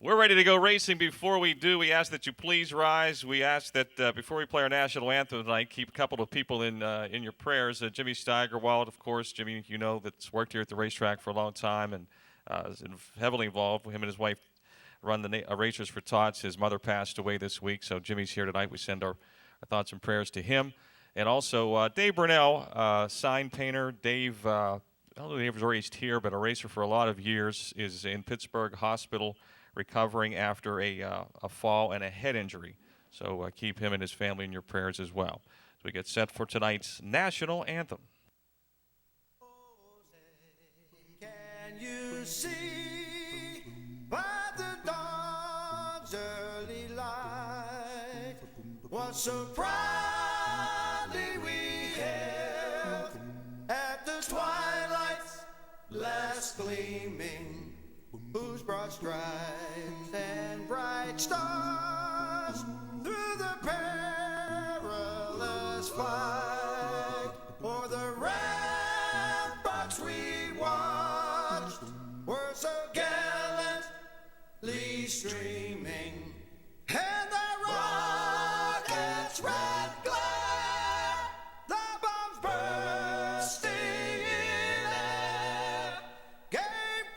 We're ready to go racing. Before we do, we ask that you please rise. We ask that before we play our national anthem tonight, keep a couple of people in your prayers. Jimmy Steigerwald, of course. Jimmy, you know, that's worked here at the racetrack for a long time and is heavily involved. Him and his wife run the Racers for Tots. His mother passed away this week, so Jimmy's here tonight. We send our thoughts and prayers to him. And also Dave Burnell, sign painter. Dave, I don't know if he was raised here, but a racer for a lot of years, is in Pittsburgh hospital, recovering after a fall and a head injury. So keep him and his family in your prayers as well. So we get set for tonight's national anthem. Can you see by the dawn's early light what so proudly we hailed at the twilight's last gleaming, whose broad stripes and bright stars through the perilous fight o'er the ramparts we watched were so gallantly streaming, and the rocket's red glare, the bombs bursting in air, gave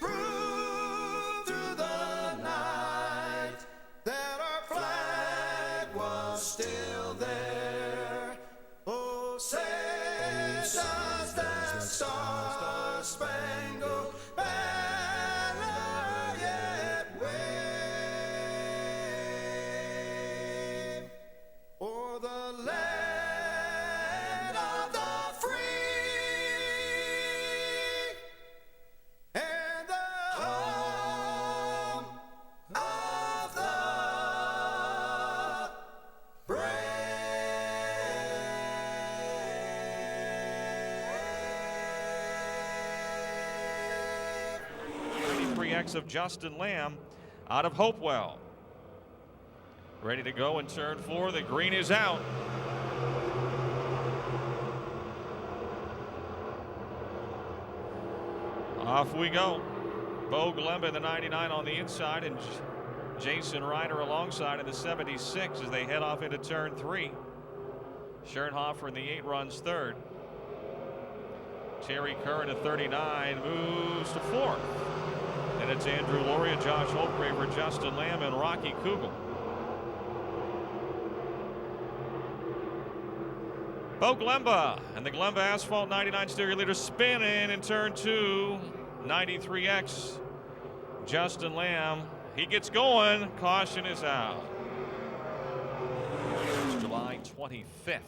proof through the night that our flag was still there. Oh, say does that star-spangled banner yet wave o'er the land of the free and the home of the brave. 33X of Justin Lamb out of Hopewell. Ready to go in turn 4. The green is out. Off we go. Bo Glemba in the 99 on the inside, and Jason Ryder alongside in the 76 as they head off into turn 3. Schernhofer in the 8 runs third. Terry Kerr in the 39 moves to 4th. And it's Andrew Loria, Josh Holtgraver, Justin Lamb, and Rocky Kugel. Bo Glemba and the Glemba Asphalt 99 Stereo Leader spinning in turn 2. 93X. Justin Lamb. He gets going. Caution is out. It's July 25th.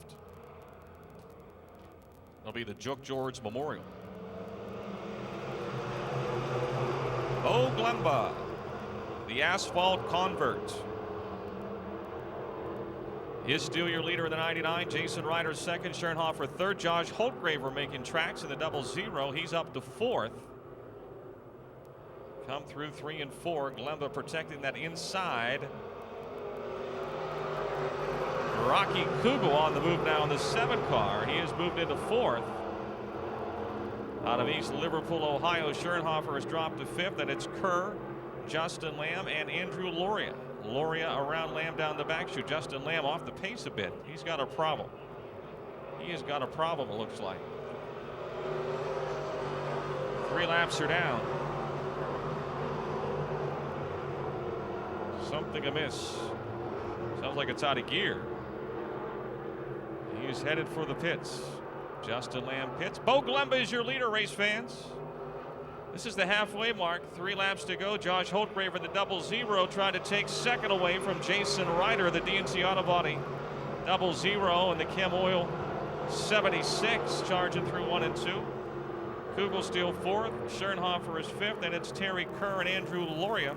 It'll be the Jook George Memorial. Bo Glemba, the Asphalt convert, is still your leader in the 99. Jason Ryder second, Schernhofer third. Josh Holtgraver making tracks in the 00. He's up to 4th. Come through 3 and 4. Glemba protecting that inside. Rocky Kugel on the move now in the 7 car. He has moved into 4th. Out of East Liverpool, Ohio, Schernhofer has dropped to 5th, and it's Kerr, Justin Lamb, and Andrew Loria. Loria around Lamb down the back chute. Justin Lamb off the pace a bit. He's got a problem. He has got a problem, it looks like. 3 laps are down. Something amiss. Sounds like it's out of gear. He's headed for the pits. Justin Lamb pits. Bo Glemba is your leader, race fans. This is the halfway mark. 3 laps to go. Josh Holtgraver, the 00, trying to take second away from Jason Ryder, the DNC Auto Body 00, and the Chem Oil 76, charging through 1 and 2. Kugel still 4th. Schernhofer is 5th, and it's Terry Kerr and Andrew Loria.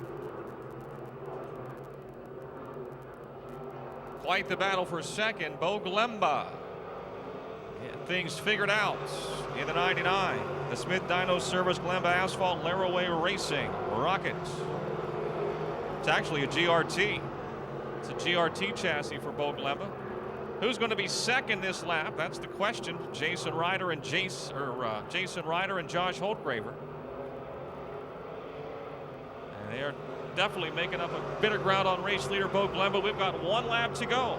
Quite the battle for second. Bo Glemba. Things figured out in the 99. The Smith Dyno Service, Glemba Asphalt, Laraway Racing, Rocket. It's actually a GRT. It's a GRT chassis for Bo Glemba. Who's going to be second this lap? That's the question. Jason Ryder and Josh Holtgraver. And they are definitely making up a bit of ground on race leader Bo Glemba. We've got one lap to go.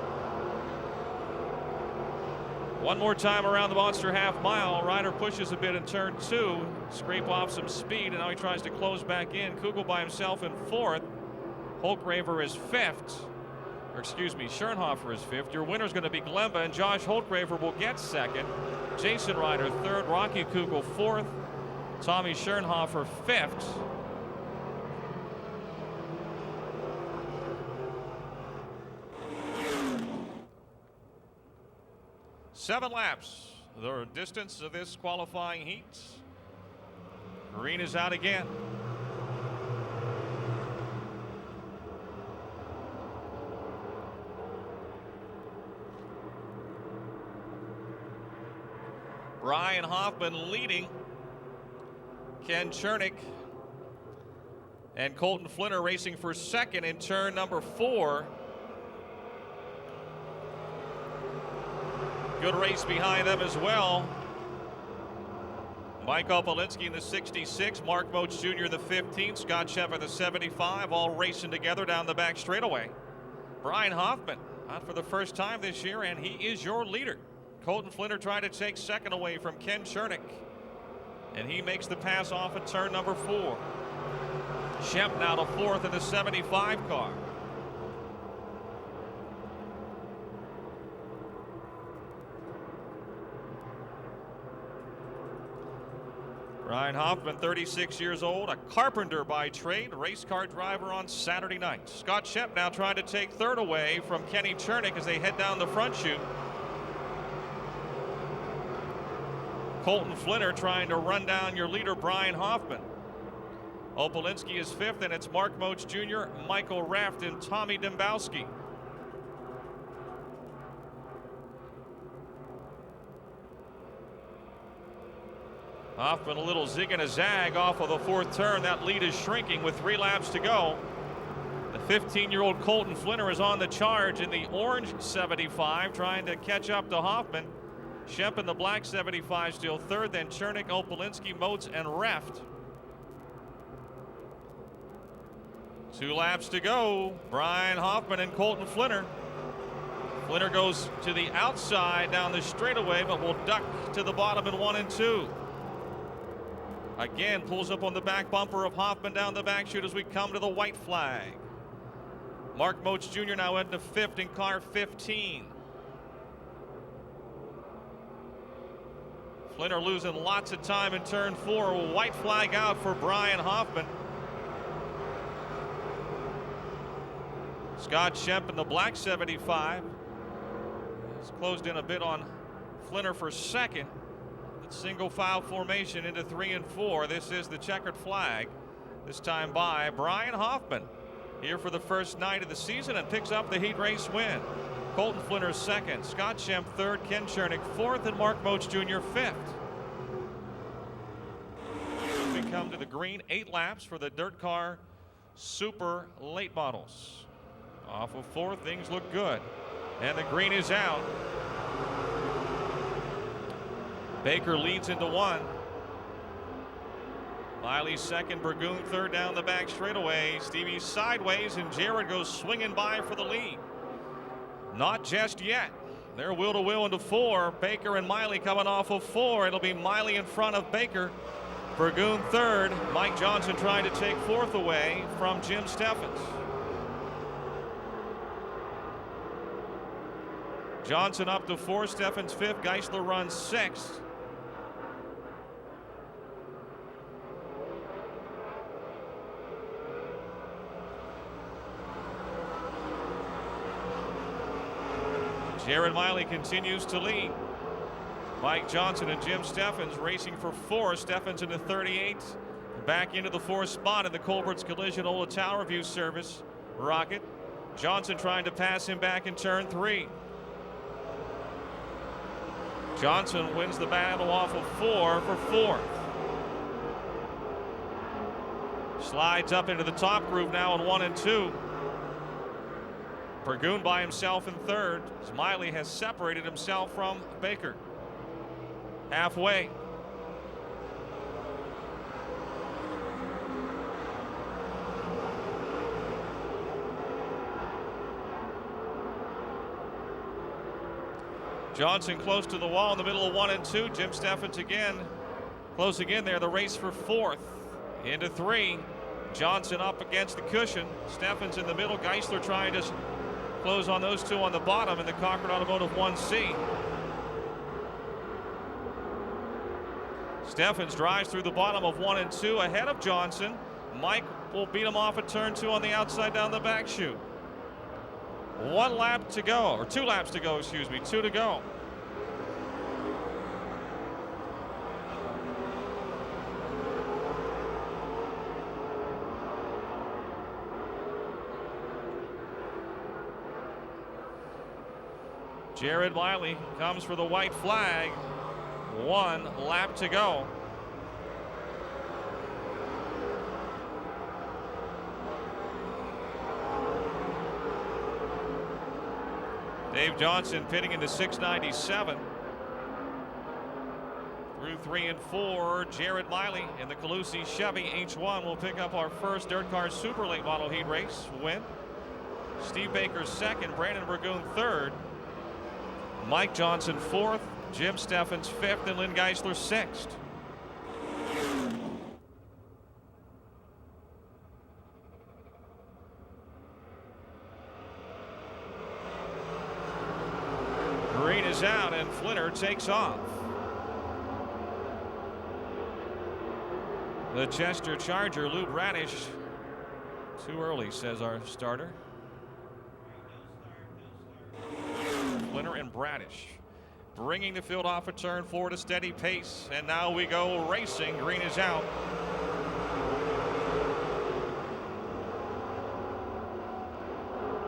One more time around the Monster half mile. Ryder pushes a bit in turn 2, scrape off some speed, and now he tries to close back in. Kugel by himself in 4th. Holtgraver is 5th. Or excuse me, Schernhofer is 5th. Your winner is going to be Glemba, and Josh Holtgraver will get 2nd. Jason Ryder 3rd. Rocky Kugel 4th. Tommy Schernhofer 5th. Seven laps, the distance of this qualifying heat. Green is out again. Brian Hoffman leading. Ken Chernick and Colton Flinner racing for second in turn number 4. Good race behind them as well. Mike Opolinski in the 66, Mark Moats Jr. the 15, Scott Sheffer the 75, all racing together down the back straightaway. Brian Hoffman out for the first time this year, and he is your leader. Colton Flinner trying to take second away from Ken Chernick, and he makes the pass off at turn number 4. Shemp now to 4th in the 75 car. Brian Hoffman, 36 years old, a carpenter by trade, race car driver on Saturday night. Scott Shemp now trying to take 3rd away from Kenny Chernick as they head down the front chute. Colton Flinner trying to run down your leader, Brian Hoffman. Opolinski is 5th, and it's Mark Moats Jr., Michael Raft, and Tommy Dembowski. Hoffman a little zig and a zag off of the 4th turn. That lead is shrinking with 3 laps to go. The 15-year-old Colton Flinner is on the charge in the orange 75, trying to catch up to Hoffman. Shemp in the black 75 still 3rd, then Chernick, Opolinski, Moats, and Reft. 2 laps to go. Brian Hoffman and Colton Flinner. Flinner goes to the outside down the straightaway, but will duck to the bottom in 1 and 2. Again, pulls up on the back bumper of Hoffman down the back chute as we come to the white flag. Mark Moats Jr. now into 5th in car 15. Flinner losing lots of time in turn 4. White flag out for Brian Hoffman. Scott Shemp in the black 75. He's closed in a bit on Flinner for second. Single file formation into 3 and 4. This is the checkered flag. This time by Brian Hoffman. Here for the first night of the season and picks up the heat race win. Colton Flinner 2nd, Scott Shemp 3rd, Ken Chernick 4th, and Mark Moats Jr. 5th. We come to the green, 8 laps for the dirt car super late models. Off of 4, things look good. And the green is out. Baker leads into 1. Miley 2nd, Burgoon 3rd down the back straightaway. Stevie sideways, and Jared goes swinging by for the lead. Not just yet. They're wheel to wheel into 4. Baker and Miley coming off of 4. It'll be Miley in front of Baker. Burgoon 3rd. Mike Johnson trying to take 4th away from Jim Steffens. Johnson up to 4, Steffens 5th, Geisler runs 6th. Jared Miley continues to lead. Mike Johnson and Jim Steffens racing for 4. Steffens in the 38. Back into the 4th spot in the Colbert's Collision Ola Tower View Service Rocket. Johnson trying to pass him back in turn 3. Johnson wins the battle off of 4 for 4th. Slides up into the top groove now in 1 and 2. Burgoon by himself in third, as Miley has separated himself from Baker. Halfway. Johnson close to the wall in the middle of 1 and 2. Jim Steffens again closing in there. The race for fourth. Into 3. Johnson up against the cushion. Steffens in the middle. Geisler trying to close on those two on the bottom in the Concord Automotive 1C. Steffens drives through the bottom of 1 and 2 ahead of Johnson. Mike will beat him off at turn 2 on the outside down the back chute. 1 lap to go, or 2 laps to go, excuse me, 2 to go. Red Miley comes for the white flag. 1 lap to go. Dave Johnson pitting into 697. Through 3 and 4, Red Miley in the Calusi Chevy H1 will pick up our first Dirt Car Super Late Model Heat Race win. Steve Baker second, Brandon Burgoon third, Mike Johnson fourth, Jim Steffens fifth, and Lynn Geisler sixth. Green is out and Flinner takes off. The Chester Charger, Lou Bradish. Too early, says our starter. Flinner and Bradish bringing the field off a turn 4 at a steady pace. And now we go racing. Green is out.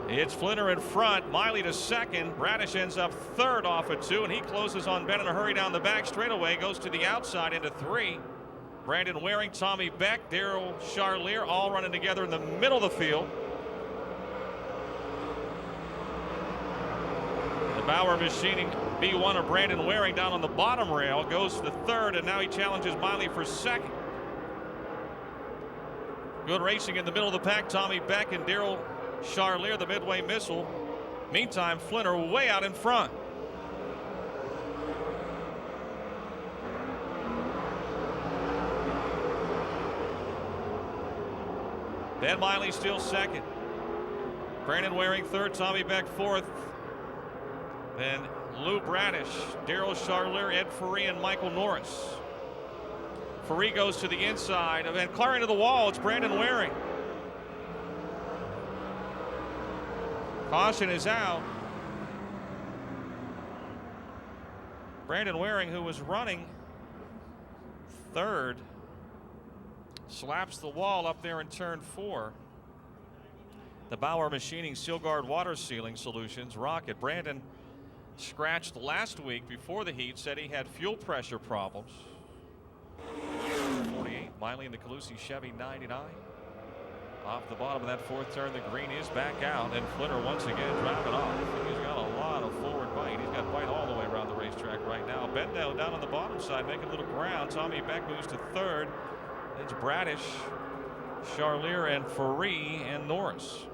It's Flinner in front, Miley to second. Bradish ends up third off of 2, and he closes on Ben in a hurry down the back straightaway. Goes to the outside into 3. Brandon Waring, Tommy Beck, Daryl Charlier all running together in the middle of the field. The Bauer Machining B1 of Brandon Waring down on the bottom rail goes to the third, and now he challenges Miley for second. Good racing in the middle of the pack. Tommy Beck and Daryl Charlier, the Midway Missile. Meantime, Flinner way out in front. Ben Miley still second. Brandon Waring third, Tommy Beck fourth. Then Lou Bradish, Daryl Charlier, Ed Ferree, and Michael Norris. Ferree goes to the inside, and then clearing to the wall, it's Brandon Waring. Caution is out. Brandon Waring, who was running third, slaps the wall up there in turn 4. The Bauer Machining Seal Guard Water Sealing Solutions Rocket. Brandon scratched last week before the heat, said he had fuel pressure problems. 48, Miley in the Calusi Chevy 99. Off the bottom of that fourth turn, the green is back out, and Flinner once again driving off. He's got a lot of forward bite. He's got bite all the way around the racetrack right now. Bendale down on the bottom side, making a little ground. Tommy Beck moves to third. It's Bradish, Charlier, and Ferree, and Norris.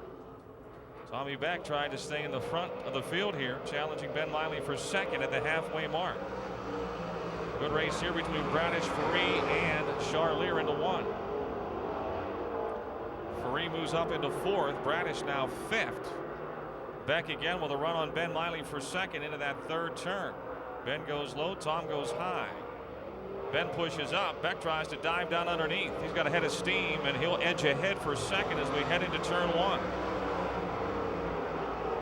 Tommy Beck tried to stay in the front of the field here, challenging Ben Miley for second at the halfway mark. Good race here between Bradish, Ferree, and Charlier into 1. Ferree moves up into 4th. Bradish now 5th. Beck again with a run on Ben Miley for second into that third turn. Ben goes low, Tom goes high. Ben pushes up. Beck tries to dive down underneath. He's got a head of steam, and he'll edge ahead for second as we head into turn 1.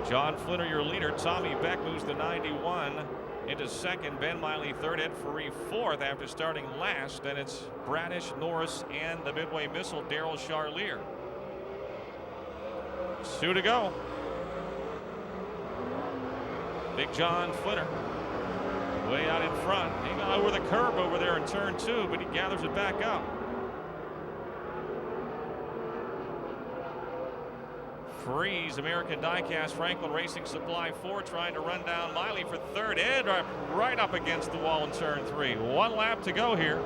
John Flinner, your leader. Tommy Beck moves the 91 into second. Ben Miley third. Ed Ferree fourth after starting last. Then it's Bradish, Norris, and the Midway Missile, Daryl Charlier. 2 to go. Big John Flinner way out in front. He got over the curb over there in turn 2, but he gathers it back up. Freeze, American Diecast, Franklin Racing Supply 4 trying to run down Miley for third. Ed right up against the wall in turn 3. 1 lap to go here.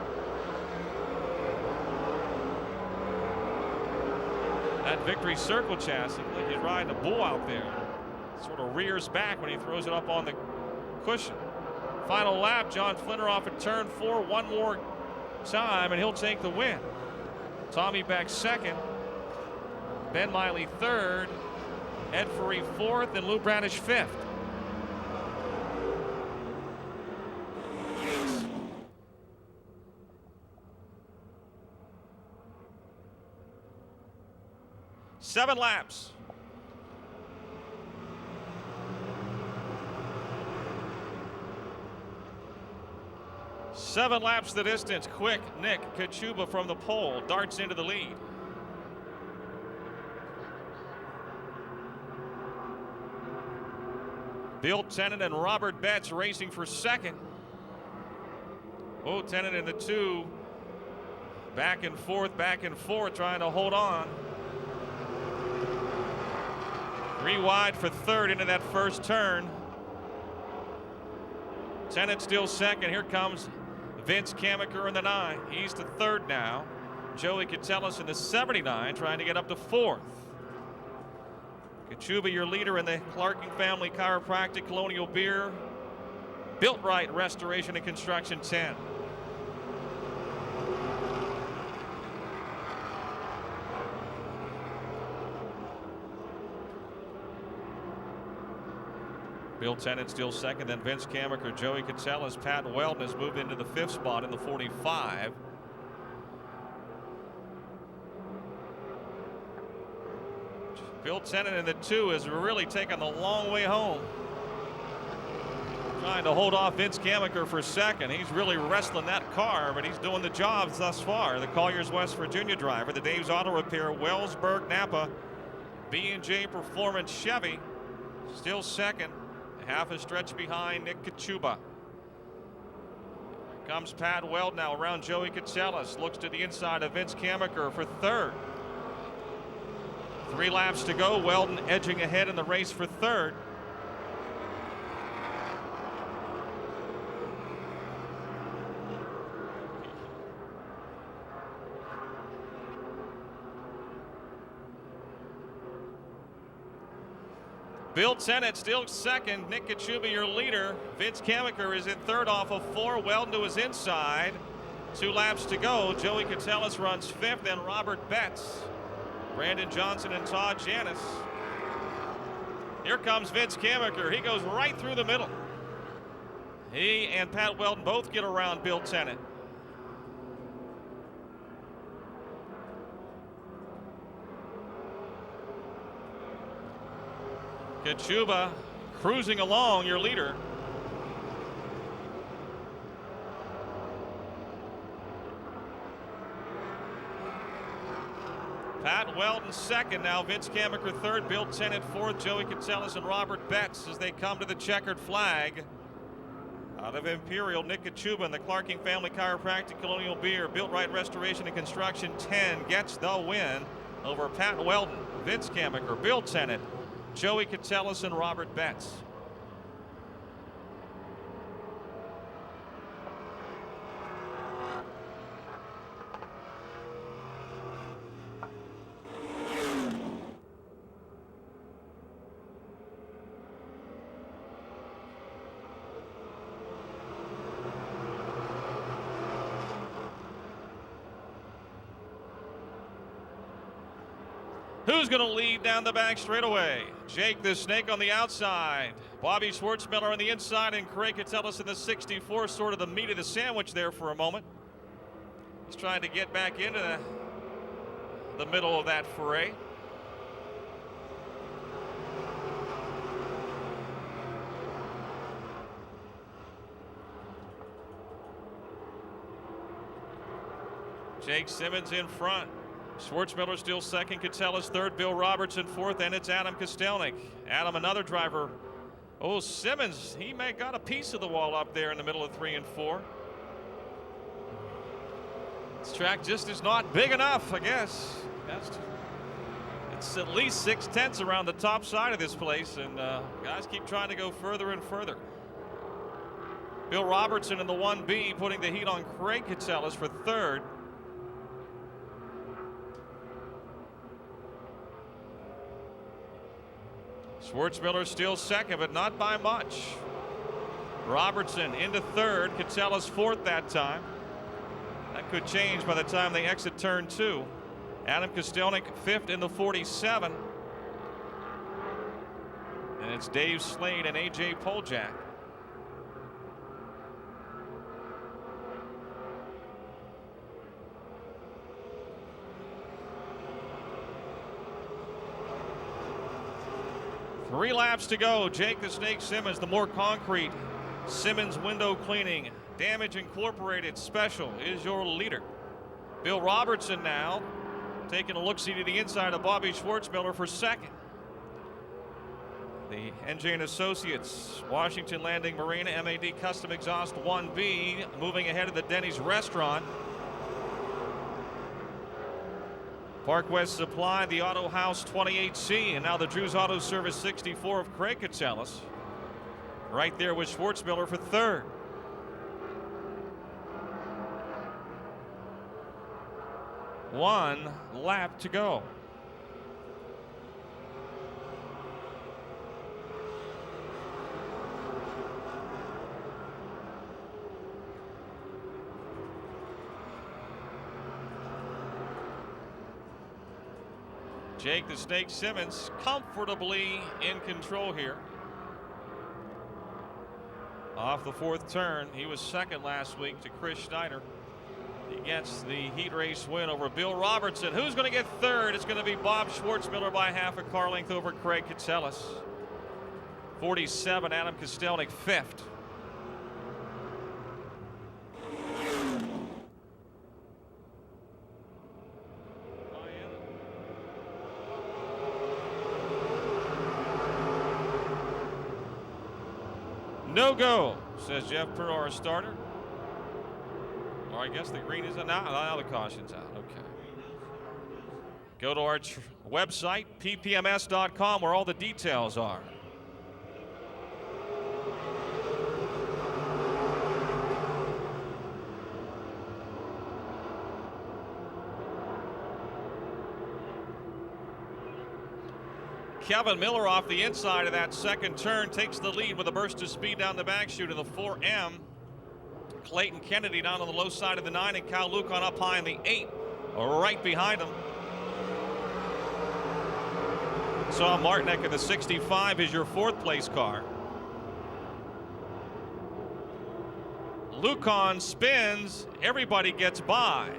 That Victory Circle chassis, like he's riding a bull out there. Sort of rears back when he throws it up on the cushion. Final lap, John Flinter off at turn 4. 1 more time and he'll take the win. Tommy Beck second. Ben Miley third, Ed Ferree fourth, and Lou Bradish fifth. Seven laps. Seven laps the distance. Quick Nick Kachuba from the pole darts into the lead. Bill Tennant and Robert Betts racing for second. Oh, Tennant in the 2. Back and forth, trying to hold on. 3 wide for third into that first turn. Tennant still second. Here comes Vince Kamaker in the 9. He's to third now. Joey Catellus in the 79 trying to get up to fourth. Kachuba, your leader in the Clarking Family Chiropractic Colonial Beer Built Right Restoration and Construction 10. Bill Tennant still second, then Vince Kamaker, Joey Catellus, Pat Weldon has moved into the 5th spot in the 45. Bill Tennant in the 2 has really taken the long way home. Trying to hold off Vince Kamaker for second. He's really wrestling that car, but he's doing the jobs thus far. The Colliers West Virginia driver, the Dave's Auto Repair, Wellsburg, Napa, B&J Performance Chevy, still second. Half a stretch behind Nick Kachuba. Here comes Pat Weld now around Joey Catellus. Looks to the inside of Vince Kamaker for third. 3 laps to go. Weldon edging ahead in the race for third. Bill Tennant still second. Nick Kachuba, your leader. Vince Kamaker is in third off of 4. Weldon to his inside. 2 laps to go. Joey Catellus runs 5th, and Robert Betts, Brandon Johnson, and Todd Janis. Here comes Vince Kamaker. He goes right through the middle. He and Pat Weldon both get around Bill Tennant. Kachuba cruising along, your leader. Pat Weldon second now. Vince Kamaker third. Bill Tennant fourth. Joey Catellus and Robert Betts as they come to the checkered flag. Out of Imperial, Nick Kachuba and the Clarking Family Chiropractic Colonial Beer Built Right Restoration and Construction 10 gets the win over Pat Weldon, Vince Kamaker, Bill Tennant, Joey Catellus, and Robert Betts. Who's going to lead down the back straightaway? Jake the Snake on the outside. Bobby Schwartzmiller on the inside, and Craig Catellus in the 64, sort of the meat of the sandwich there for a moment. He's trying to get back into the middle of that fray. Jake Simmons in front. Schwartzmiller still second, Catellus third, Bill Robertson fourth, and it's Adam Kostelnik. Adam, another driver. Oh, Simmons, he may got a piece of the wall up there in the middle of 3 and 4. This track just is not big enough, I guess. It's at least 6/10 around the top side of this place, and guys keep trying to go further and further. Bill Robertson in the 1B putting the heat on Craig Kitselis for third. Schwartzmiller still second, but not by much. Robertson into third, Kitselis fourth that time. That could change by the time they exit turn 2. Adam Kostelnik fifth in the 47. And it's Dave Slade and A.J. Poljak. Three laps to go. Jake the Snake Simmons, the more concrete. Simmons Window Cleaning, Damage Incorporated Special is your leader. Bill Robertson now taking a look-see to the inside of Bobby Schwartzmiller for second. The NJ and Associates, Washington Landing Marina MAD Custom Exhaust 1B moving ahead of the Denny's Restaurant. Park West Supply, the Auto House 28C, and now the Drew's Auto Service 64 of Craig Kitselis. Right there with Schwartzmiller for third. One lap to go. Jake the Snake Simmons comfortably in control here. Off the fourth turn, he was second last week to Chris Schneider. He gets the heat race win over Bill Robertson. Who's going to get third? It's going to be Bob Schwartzmiller by half a car length over Craig Kitselis. 47, Adam Kostelnik fifth. No go, says Jeff Perr, our starter. Or I guess the green is out. Now the caution's out. Okay. Go to our website, ppms.com, where all the details are. Kevin Miller off the inside of that second turn takes the lead with a burst of speed down the back chute of the 4M. Clayton Kennedy down on the low side of the 9, and Cal Lucan up high in the 8, right behind him. Saw Martinek in the 65 is your fourth place car. Lucan spins, everybody gets by.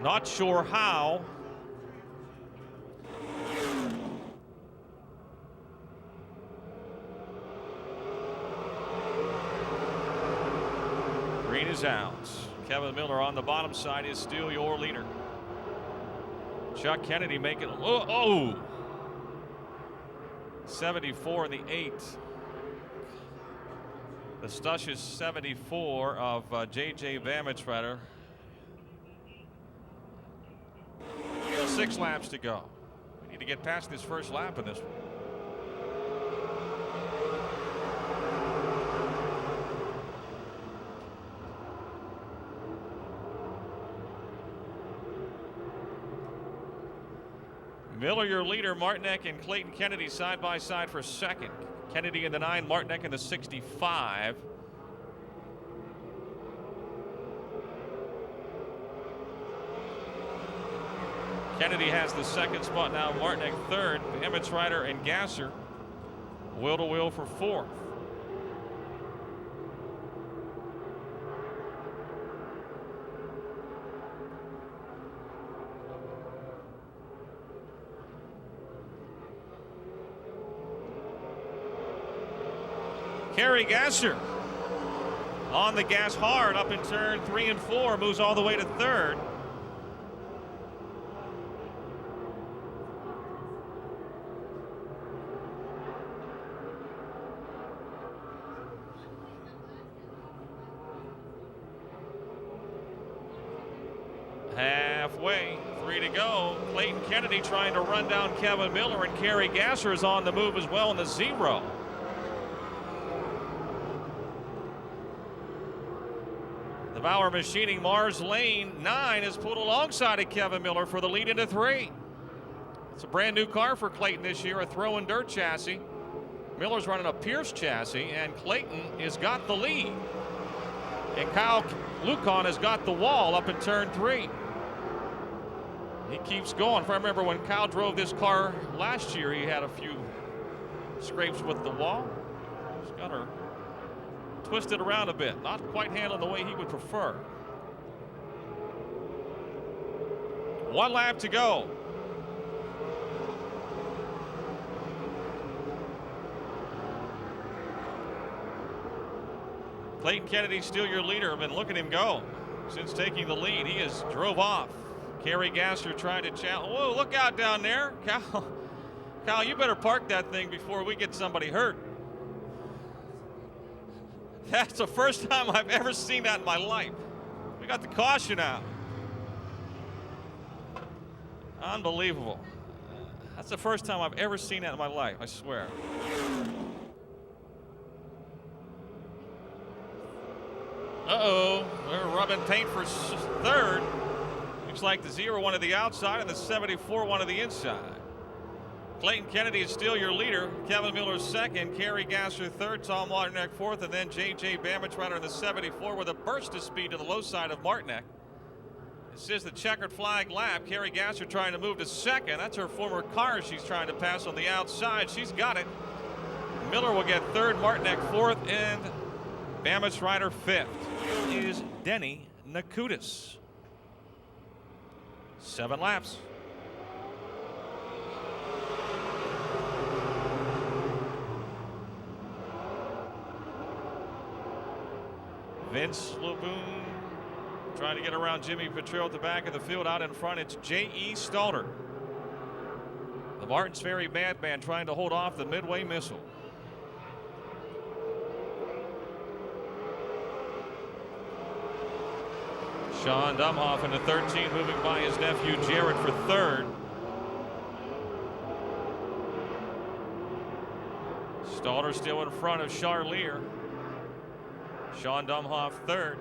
Not sure how. Green is out. Kevin Miller on the bottom side is still your leader. Chuck Kennedy making, 74 in the 8. The Stush is 74 of J.J. Vamitrader. 6 laps to go. We need to get past this first lap in this one. Miller, your leader. Martinek and Clayton Kennedy side by side for second. Kennedy in the 9, Martinek in the 65. Kennedy has the second spot now. Martinek third. Vamitrader and Gasser wheel to wheel for fourth. Kerry Gasser on the gas hard up in turn 3 and 4, moves all the way to third. Halfway, 3 to go. Clayton Kennedy trying to run down Kevin Miller, and Kerry Gasser is on the move as well in the 0. The Bauer Machining Mars Lane 9 is pulled alongside of Kevin Miller for the lead into 3. It's a brand new car for Clayton this year, a throw and dirt chassis. Miller's running a Pierce chassis, and Clayton has got the lead. And Kyle Lucan has got the wall up in turn 3. He keeps going. If I remember when Kyle drove this car last year, he had a few scrapes with the wall. He's got her twisted around a bit, not quite handled the way he would prefer. 1 lap to go. Clayton Kennedy still your leader. I've been looking at him go since taking the lead. He has drove off. Kerry Gasser trying to challenge. Whoa, look out down there. Kyle, you better park that thing before we get somebody hurt. That's the first time I've ever seen that in my life. We got the caution out. Unbelievable. That's the first time I've ever seen that in my life, I swear. Uh-oh, they're rubbing paint for 3rd. Looks like the 0 to the outside and the 74 to the inside. Clayton Kennedy is still your leader. Kevin Miller 2nd, Kerry Gasser 3rd, Tom Martinek 4th, and then J.J. Bamich Rider in the 74 with a burst of speed to the low side of Martinek. This is the checkered flag lap. Kerry Gasser trying to move to 2nd. That's her former car she's trying to pass on the outside. She's got it. Miller will get 3rd, Martinek 4th, and Bamich Rider 5th. Here is Denny Nakutis. 7 laps. Vince LeBoon trying to get around Jimmy Petrillo at the back of the field. Out in front, it's J.E. Stalter. The Martins Ferry Madman trying to hold off the Midway Missile. Sean Dumhoff in the 13, moving by his nephew Jared for 3rd. Stalter still in front of Charlier. Sean Dumhoff 3rd.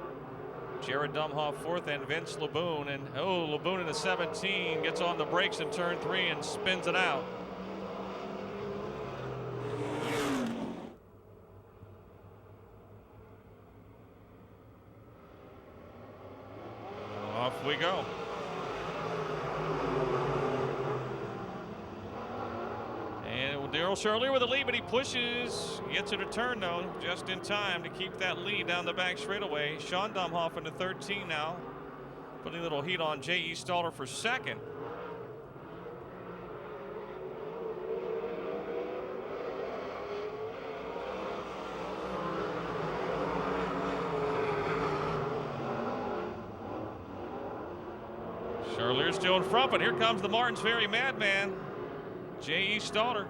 Jared Dumhoff 4th, and Vince LeBoon. And LeBoon in the 17 gets on the brakes in turn 3 and spins it out. Off we go. And Daryl Charlier with the lead, but he pushes. He gets it a turn, though, just in time to keep that lead down the back straightaway. Sean Dumhoff in the 13 now, putting a little heat on J.E. Stalter for 2nd. Charlier's still in front, but here comes the Martins Ferry Madman, J.E. Stalter.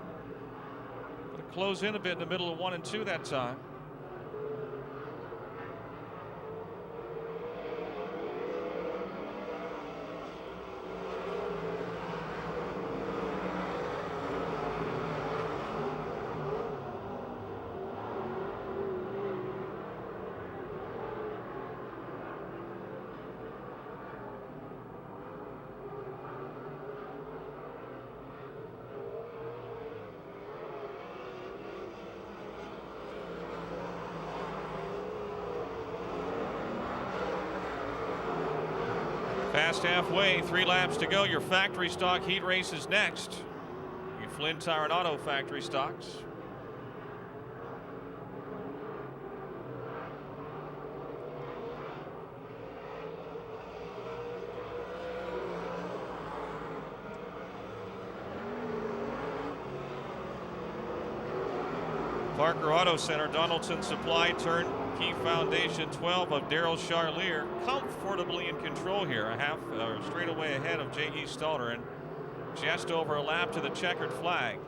Going to close in a bit in the middle of 1 and 2 that time. Past halfway, 3 laps to go. Your factory stock heat race is next. Your Flynn Tire and Auto factory stocks. Parker Auto Center, Donaldson Supply, Turnkey Foundation 12 of Daryl Charlier, comfortably in control here, a half straightaway ahead of J.E. Stalter, and just over a lap to the checkered flag.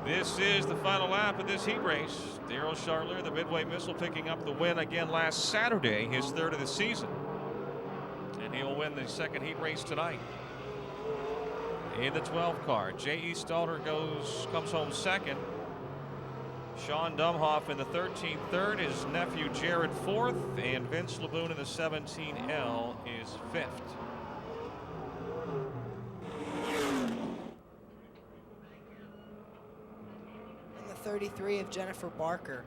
This is the final lap of this heat race. Daryl Charlier, the Midway Missile, picking up the win again last Saturday, his third of the season. And he'll win the second heat race tonight. In the 12 car, J.E. Stalter comes home second. Sean Dumhoff in the 13th third, his nephew Jared fourth, and Vince Laboon in the 17L is fifth. And the 33 of Jennifer Barker.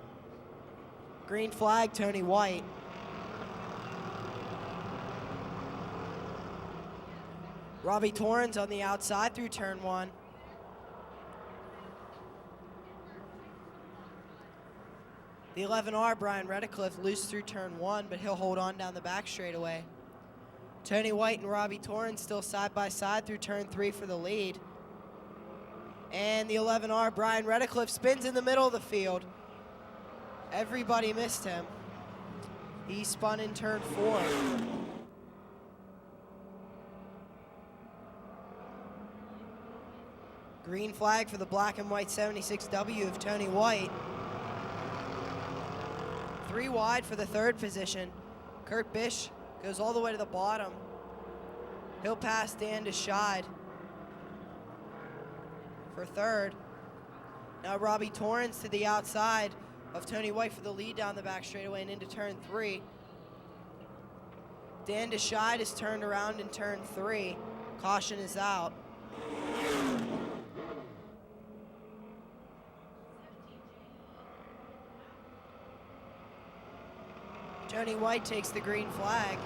Green flag, Tony White. Robbie Torrens on the outside through turn 1. The 11R, Brian Redicliffe, loose through turn 1, but he'll hold on down the back straightaway. Tony White and Robbie Torrens still side by side through turn 3 for the lead. And the 11R, Brian Redicliffe, spins in the middle of the field. Everybody missed him. He spun in turn 4. Green flag for the black and white 76W of Tony White. 3 wide for the third position. Kurt Bish goes all the way to the bottom. He'll pass Dan DeShide for third. Now Robbie Torrens to the outside of Tony White for the lead down the back straightaway and into turn 3. Dan DeShide is turned around in turn 3. Caution is out. Tony White takes the green flag.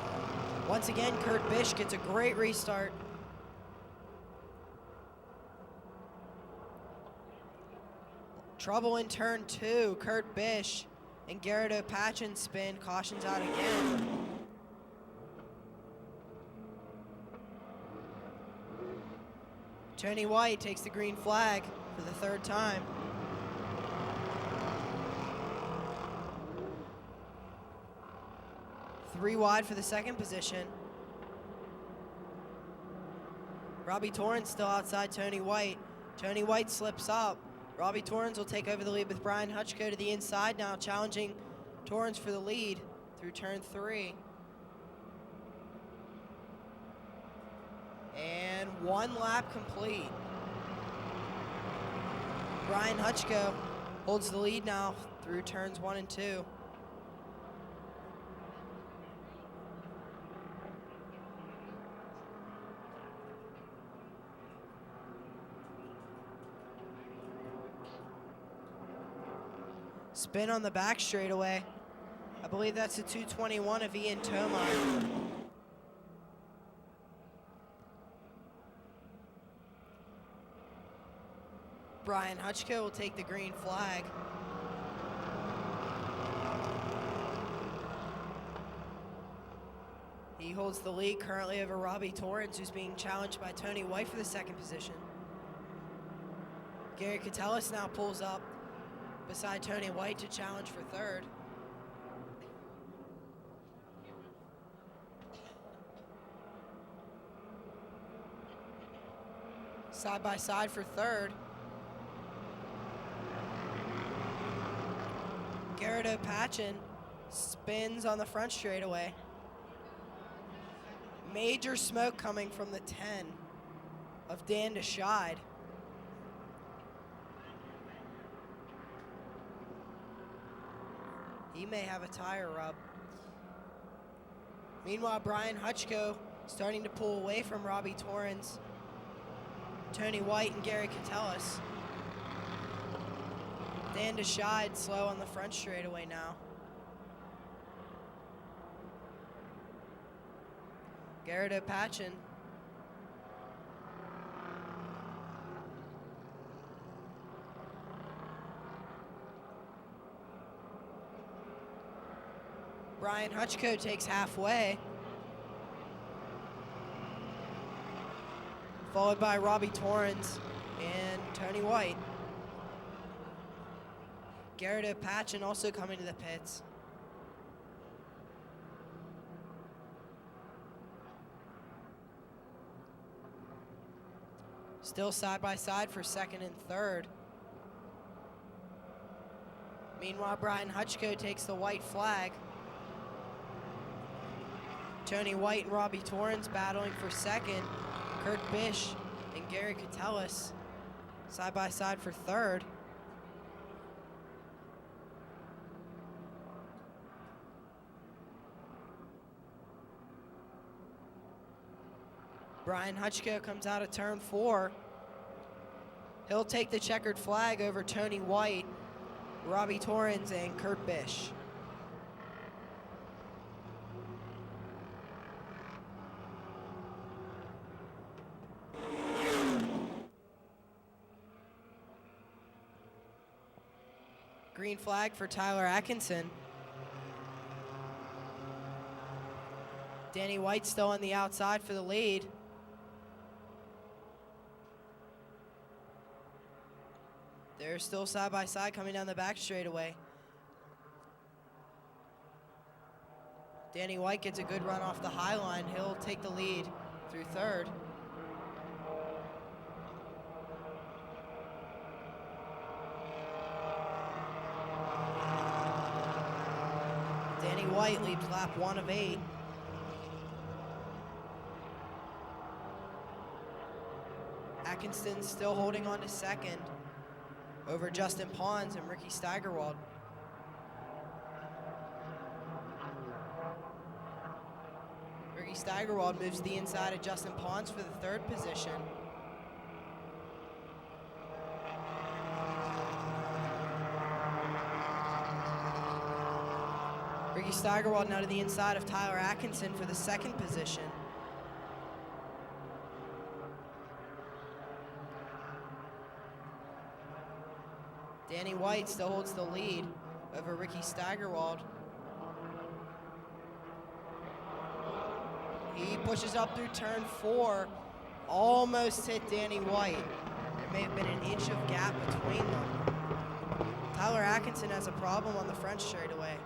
Once again, Kurt Bish gets a great restart. Trouble in turn 2. Kurt Bish and Garrett O'Patchen spin. Caution's out again. Tony White takes the green flag for the third time. Three wide for the second position. Robbie Torrens still outside Tony White. Tony White slips up. Robbie Torrens will take over the lead with Brian Hutchko to the inside now, challenging Torrens for the lead through turn 3. And 1 lap complete. Brian Hutchko holds the lead now through turns 1 and 2. Spin on the back straightaway. I believe that's the 221 of Ian Tomine. Brian Hutchko will take the green flag. He holds the lead currently over Robbie Torrens, who's being challenged by Tony White for the second position. Gary Catellis now pulls up beside Tony White to challenge for third. Side by side for third. Garrett O'Patchen spins on the front straightaway. Major smoke coming from the 10 of Dan DeShide. He may have a tire rub. Meanwhile, Brian Hutchko starting to pull away from Robbie Torrens, Tony White, and Gary Catellis. Dan DeShide slow on the front straightaway now. Garrett O'Patchen. Brian Hutchko takes halfway. Followed by Robbie Torrens and Tony White. Garrett O'Patchen also coming to the pits. Still side by side for second and third. Meanwhile, Brian Hutchko takes the white flag. Tony White and Robbie Torrens battling for second. Kurt Bish and Gary Catellis side by side for third. Brian Hutchko comes out of turn 4. He'll take the checkered flag over Tony White, Robbie Torrens, and Kurt Bish. Green flag for Tyler Atkinson. Danny White still on the outside for the lead. They're still side by side coming down the back straightaway. Danny White gets a good run off the high line. He'll take the lead through third. Danny White leads lap 1 of 8. Atkinson still holding on to second over Justin Pons and Ricky Steigerwald. Ricky Steigerwald moves to the inside of Justin Pons for the third position. Ricky Steigerwald now to the inside of Tyler Atkinson for the second position. Danny White still holds the lead over Ricky Steigerwald. He pushes up through turn 4, almost hit Danny White. There may have been an inch of gap between them. Tyler Atkinson has a problem on the front straightaway.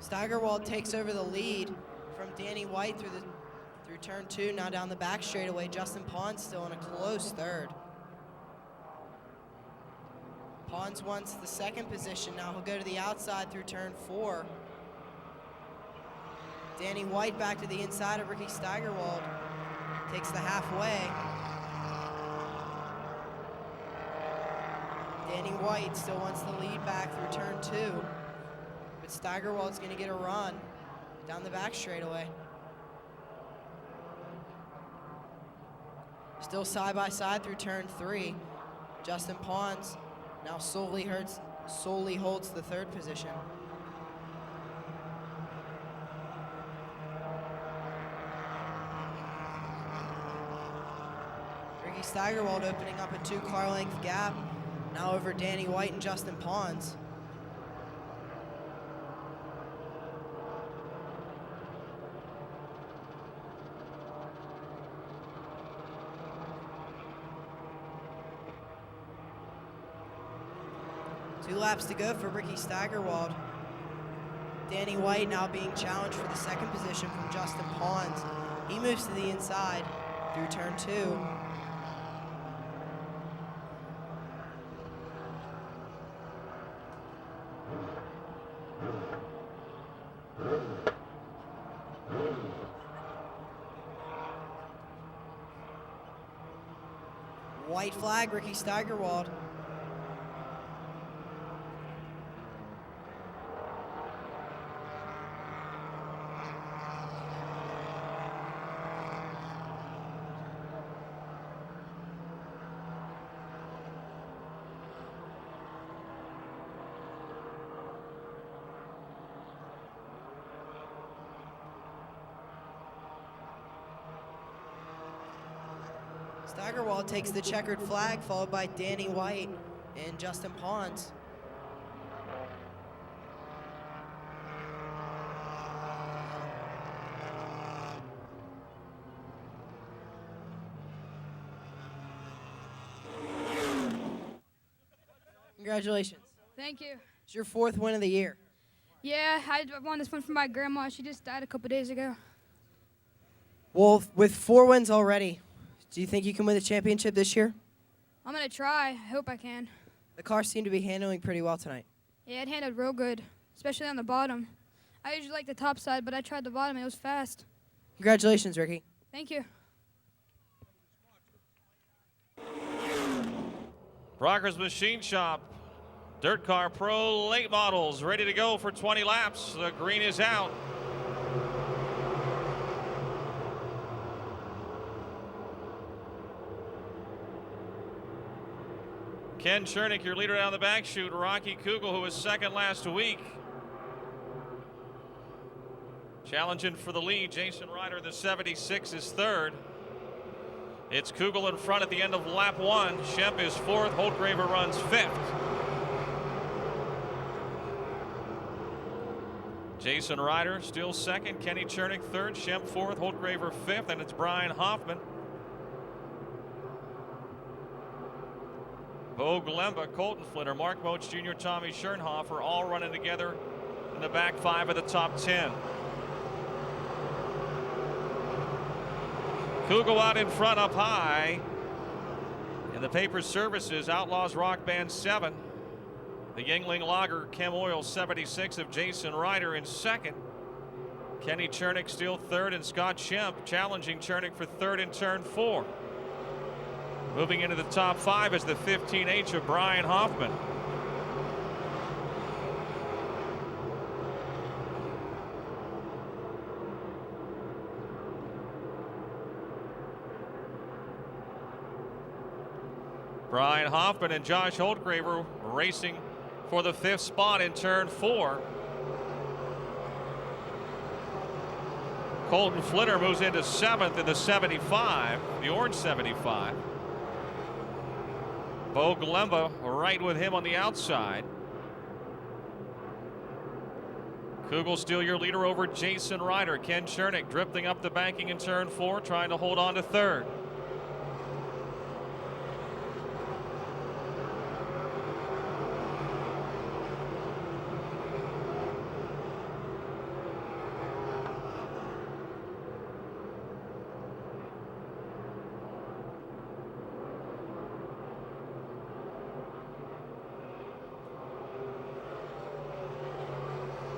Steigerwald takes over the lead from Danny White through turn 2, now down the back straightaway. Justin Pons still in a close third. Pons wants the second position. Now he'll go to the outside through turn 4. Danny White back to the inside of Ricky Steigerwald. Takes the halfway. Danny White still wants the lead back through turn 2. But Steigerwald's going to get a run down the back straightaway. Still side by side through turn 3. Justin Pons now solely holds the third position. Ricky Steigerwald opening up a 2-car length gap now over Danny White and Justin Pons. Two laps to go for Ricky Steigerwald. Danny White now being challenged for the second position from Justin Pons. He moves to the inside through turn 2. White flag, Ricky Steigerwald. Steigerwald takes the checkered flag, followed by Danny White and Justin Pons. Congratulations. Thank you. It's your 4th win of the year. Yeah, I won this one from my grandma. She just died a couple days ago. Well, with 4 wins already, do you think you can win the championship this year? I'm going to try. I hope I can. The car seemed to be handling pretty well tonight. Yeah, it handled real good, especially on the bottom. I usually like the top side, but I tried the bottom. It was fast. Congratulations, Ricky. Thank you. Rockers Machine Shop, Dirt Car Pro late models ready to go for 20 laps. The green is out. Ken Chernick, your leader down the back chute. Rocky Kugel, who was second last week, challenging for the lead. Jason Ryder, the 76, is third. It's Kugel in front at the end of lap 1. Schemp is fourth. Holtgraver runs fifth. Jason Ryder still second. Kenny Chernick third. Schemp fourth. Holtgraver fifth. And it's Brian Hoffman. Bo Glemba, Colton Flinter, Mark Moach Jr., Tommy Schernhofer all running together in the back 5 of the top 10. Kugel out in front up high. In the paper services, Outlaws Rock Band 7. The Yingling Lager Chem Oil 76 of Jason Ryder in second. Kenny Chernick still third, and Scott Schemp challenging Chernick for third in turn 4. Moving into the top 5 is the 15H of Brian Hoffman. Brian Hoffman and Josh Holtgraver racing for the 5th spot in turn 4. Colton Flinter moves into 7th in the 75, the orange 75. Bo Glemba right with him on the outside. Kugel still your leader over Jason Ryder. Ken Chernick drifting up the banking in turn 4, trying to hold on to third.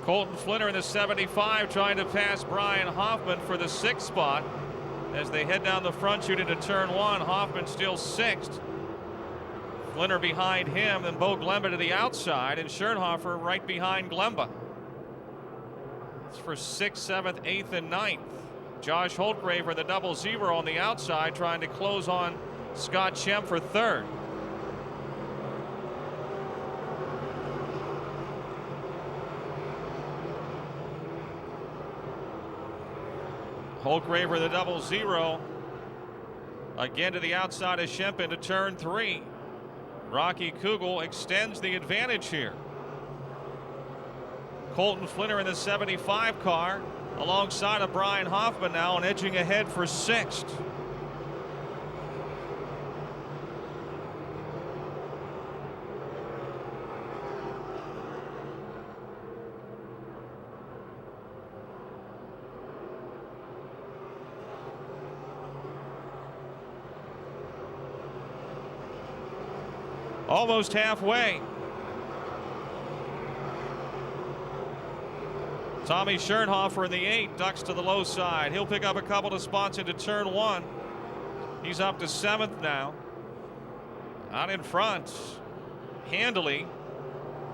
Colton Flinter in the 75 trying to pass Brian Hoffman for the 6th spot as they head down the front chute into turn 1. Hoffman still 6th. Flinter behind him, and Bo Glemba to the outside, and Schernhofer right behind Glemba. It's for 6th, 7th, 8th, and 9th. Josh Holtgraver, the 00 on the outside, trying to close on Scott Schemp for third. Holtgraver, the 00, again to the outside of Schemp into turn 3. Rocky Kugel extends the advantage here. Colton Flinter in the 75 car alongside of Brian Hoffman now and edging ahead for 6th. Almost halfway. Tommy Schernhofer in the 8 ducks to the low side. He'll pick up a couple of spots into turn 1. He's up to 7th now. Out in front, handily,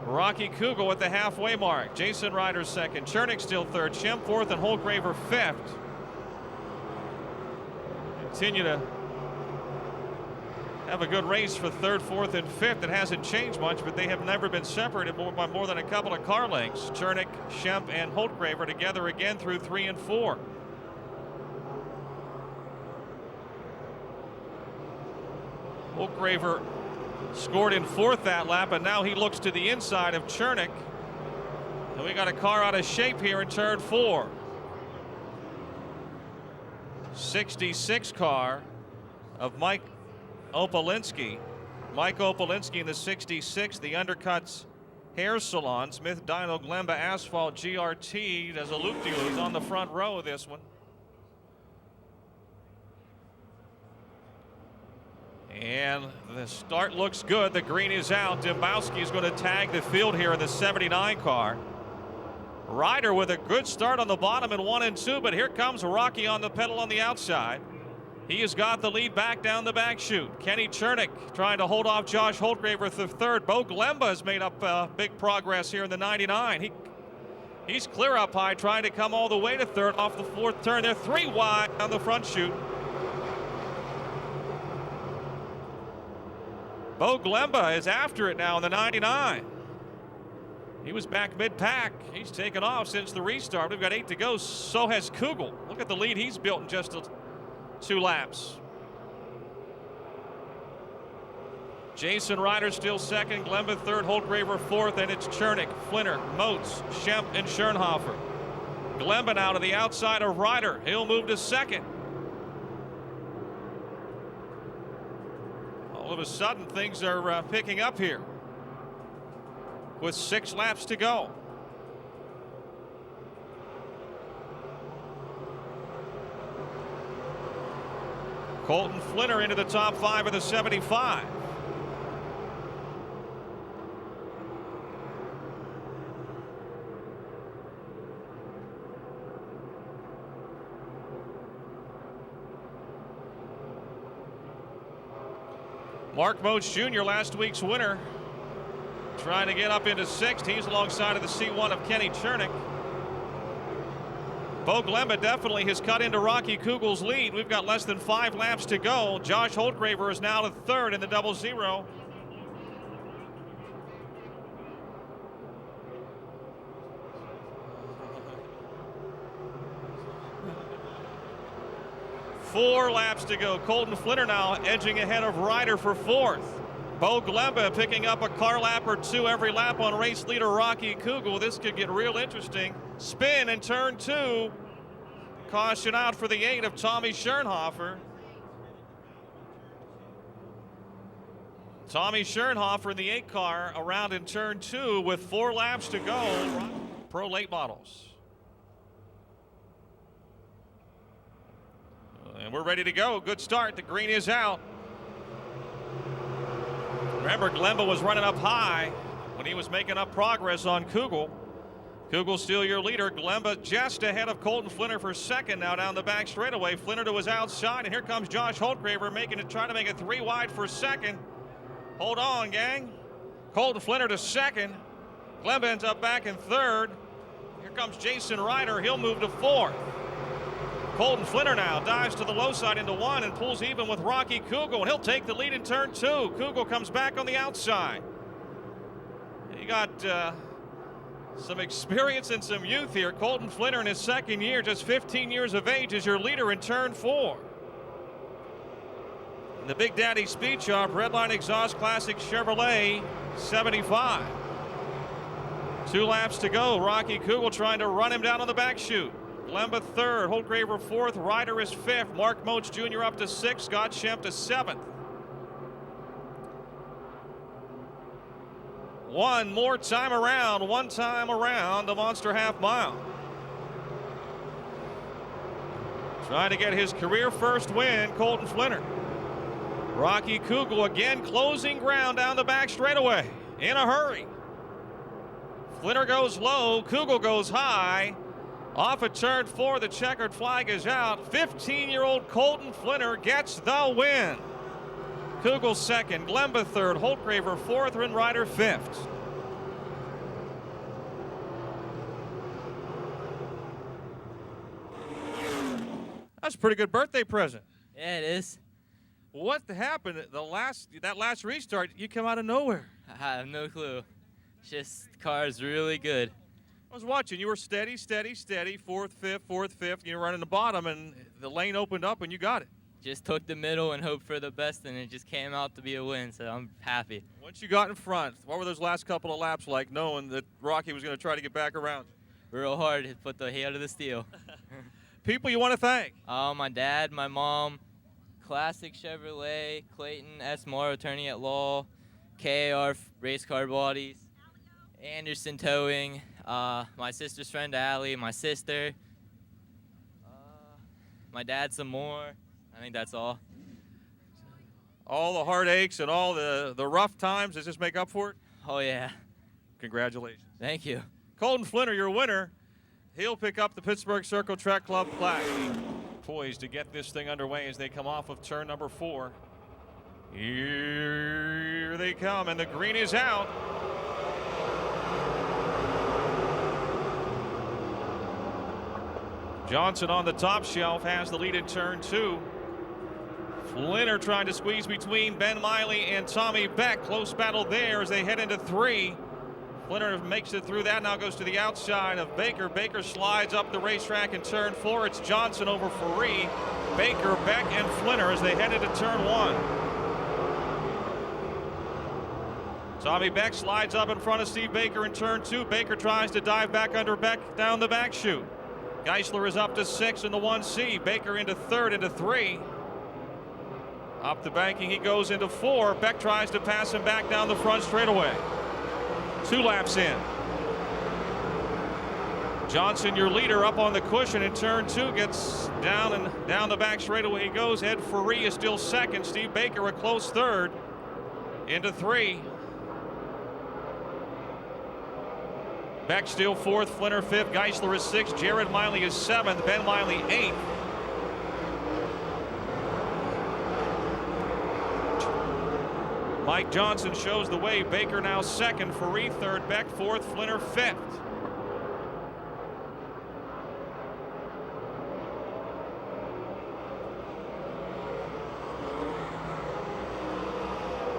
Rocky Kugel at the halfway mark. Jason Ryder 2nd, Chernick still 3rd, Schemp 4th, and Holtgraver 5th. Continue to have a good race for 3rd, 4th, and 5th. It hasn't changed much, but they have never been separated by more than a couple of car lengths. Chernick, Schemp, and Holtgraver together again through 3 and 4. Holtgraver scored in 4th that lap, and now he looks to the inside of Chernick. And we got a car out of shape here in turn 4. 66 car of Mike Opolinski. Mike Opolinski in the 66, the Undercuts Hair Salon. Smith Dyno Glemba Asphalt GRT does a loop-de-loop. He's on the front row of this one. And the start looks good. The green is out. Dembowski is going to tag the field here in the 79 car. Ryder with a good start on the bottom in 1 and 2, but here comes Rocky on the pedal on the outside. He has got the lead back down the back chute. Kenny Chernick trying to hold off Josh Holtgraver to third. Bo Glemba has made up big progress here in the 99. He's clear up high, trying to come all the way to third off the 4th turn. They're 3 wide on the front chute. Bo Glemba is after it now in the 99. He was back mid-pack. He's taken off since the restart. We've got 8 to go. So has Kugel. Look at the lead he's built in just 2 laps. Jason Ryder still second. Glemba third. Holtgraver fourth. And it's Chernick, Flinner, Moats, Schemp, and Schernhofer. Glemba now to the outside of Ryder. He'll move to second. All of a sudden, things are picking up here with 6 laps to go. Colton Flinner into the top 5 of the 75. Mark Moats Jr., last week's winner, trying to get up into 6th. He's alongside of the C1 of Kenny Chernick. Bo Glemba definitely has cut into Rocky Kugel's lead. We've got less than 5 laps to go. Josh Holtgraver is now to third in the 00. Four laps to go. Colton Flinner now edging ahead of Ryder for 4th. Bo Glemba picking up a car lap or 2 every lap on race leader Rocky Kugel. This could get real interesting. Spin in turn 2. Caution out for the 8 of Tommy Schernhofer. Tommy Schernhofer in the 8 car around in turn 2 with 4 laps to go. Pro late models. And we're ready to go. Good start. The green is out. Remember, Glemba was running up high when he was making up progress on Kugel. Kugel still your leader. Glemba just ahead of Colton Flinner for second now down the back straightaway. Flinner to his outside, and here comes Josh Holtgraver trying to make it 3 wide for second. Hold on, gang. Colton Flinner to second. Glemba ends up back in third. Here comes Jason Ryder. He'll move to 4th. Colton Flinner now dives to the low side into 1 and pulls even with Rocky Kugel, and he'll take the lead in turn 2. Kugel comes back on the outside. He got some experience and some youth here. Colton Flinner in his second year, just 15 years of age, is your leader in turn 4. And the Big Daddy Speed Shop Redline Exhaust Classic Chevrolet 75. 2 laps to go. Rocky Kugel trying to run him down on the back chute. Glemba third, Holtgraver 4th, Ryder is 5th, Mark Moats Jr. up to 6th, Scott Schemp to 7th. One time around the Monster Half Mile. Trying to get his career first win, Colton Flinner. Rocky Kugel again closing ground down the back straightaway in a hurry. Flinner goes low, Kugel goes high. Off at turn 4, the checkered flag is out. 15-year-old Colton Flinner gets the win. Kugel second, Glemba third, Holtgraver 4th, and Ryder 5th. That's a pretty good birthday present. Yeah, it is. What happened that last restart? You come out of nowhere. I have no clue. Just the car is really good. I was watching. You were steady, 4th, 5th. You were running the bottom, and the lane opened up, and you got it. Just took the middle and hoped for the best, and it just came out to be a win, so I'm happy. Once you got in front, what were those last couple of laps like, knowing that Rocky was going to try to get back around? Real hard to put the head of the steel. People you want to thank? My dad, my mom, Classic Chevrolet, Clayton S. Morrow, attorney at law, KAR Race Car Bodies, Anderson Towing, my sister's friend Allie, my sister, my dad some more. I think that's all. All the heartaches and all the rough times, does this make up for it? Oh, yeah. Congratulations. Thank you. Colton Flinner, your winner. He'll pick up the Pittsburgh Circle Track Club plaque. Poised to get this thing underway as they come off of turn number 4. Here they come, and the green is out. Johnson on the top shelf has the lead in turn 2. Flinner trying to squeeze between Ben Miley and Tommy Beck. Close battle there as they head into 3. Flinner makes it through that, now goes to the outside of Baker. Baker slides up the racetrack in turn 4. It's Johnson over Faree, Baker, Beck, and Flinner as they head into turn 1. Tommy Beck slides up in front of Steve Baker in turn 2. Baker tries to dive back under Beck down the back chute. Geisler is up to 6 in the 1C. Baker into 3rd, into 3. Up the banking he goes into 4. Beck tries to pass him back down the front straightaway. 2 laps in. Johnson, your leader, up on the cushion in turn 2, gets down and down the back straightaway he goes. Ed Faree is still 2nd. Steve Baker a close 3rd. Into 3. Beck still 4th, Flinner 5th, Geisler is 6th, Jared Miley is 7th, Ben Miley 8th. Mike Johnson shows the way. Baker now 2nd, Faree 3rd, Beck 4th, Flinner 5th.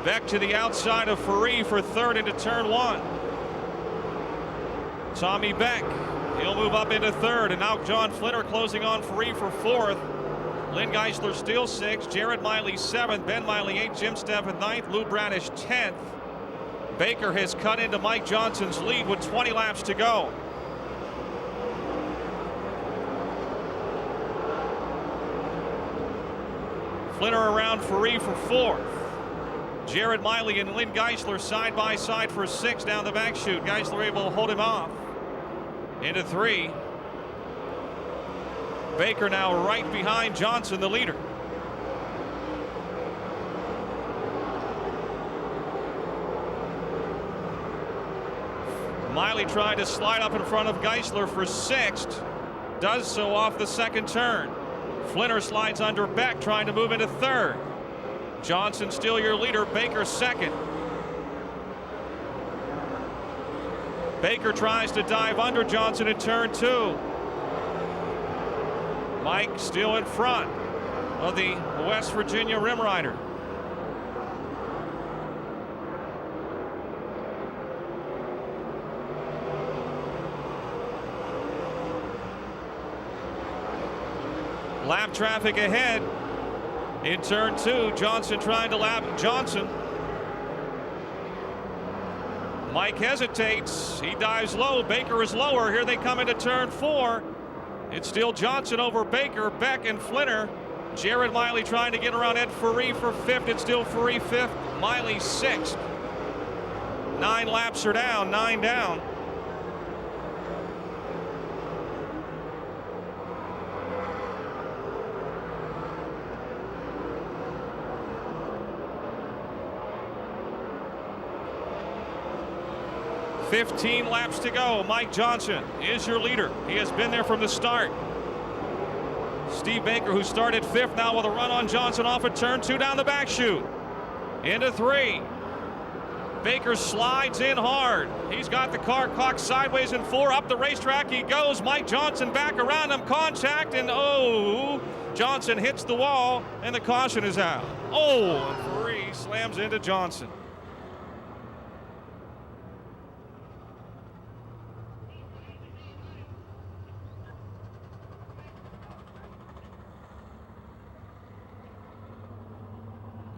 Beck to the outside of Faree for 3rd into turn 1. Tommy Beck, he'll move up into 3rd, and now John Flinner closing on Faree for 4th. Lynn Geisler still 6th, Jared Miley 7th, Ben Miley 8th, Jim Steffen 9th, Lou Bradish 10th. Baker has cut into Mike Johnson's lead with 20 laps to go. Flinner around Faree for 4th. Jared Miley and Lynn Geisler side by side for 6th down the back chute. Geisler able to hold him off. Into 3. Baker now right behind Johnson, the leader. Miley tried to slide up in front of Geisler for 6th. Does so off the 2nd turn. Flinner slides under Beck, trying to move into 3rd. Johnson still your leader, Baker 2nd. Baker tries to dive under Johnson in turn 2. Mike still in front of the West Virginia Rim Rider. Lap traffic ahead in turn 2. Johnson trying to lap Johnson. Mike hesitates. He dives low. Baker is lower. Here they come into turn 4. It's still Johnson over Baker, Beck, and Flinner. Jared Miley trying to get around Ed Faree for 5th. It's still Faree 5th. Miley 6th. 9 laps are down. 9 down. "15 laps to go. Mike Johnson is your leader. He has been there from the start. Steve Baker, who started 5th, now with a run on Johnson off of turn 2 down the back chute. Into 3. Baker slides in hard. He's got the car cocked sideways in 4. Up the racetrack he goes. Mike Johnson back around him. Contact, and Johnson hits the wall, and the caution is out. And Faree slams into Johnson.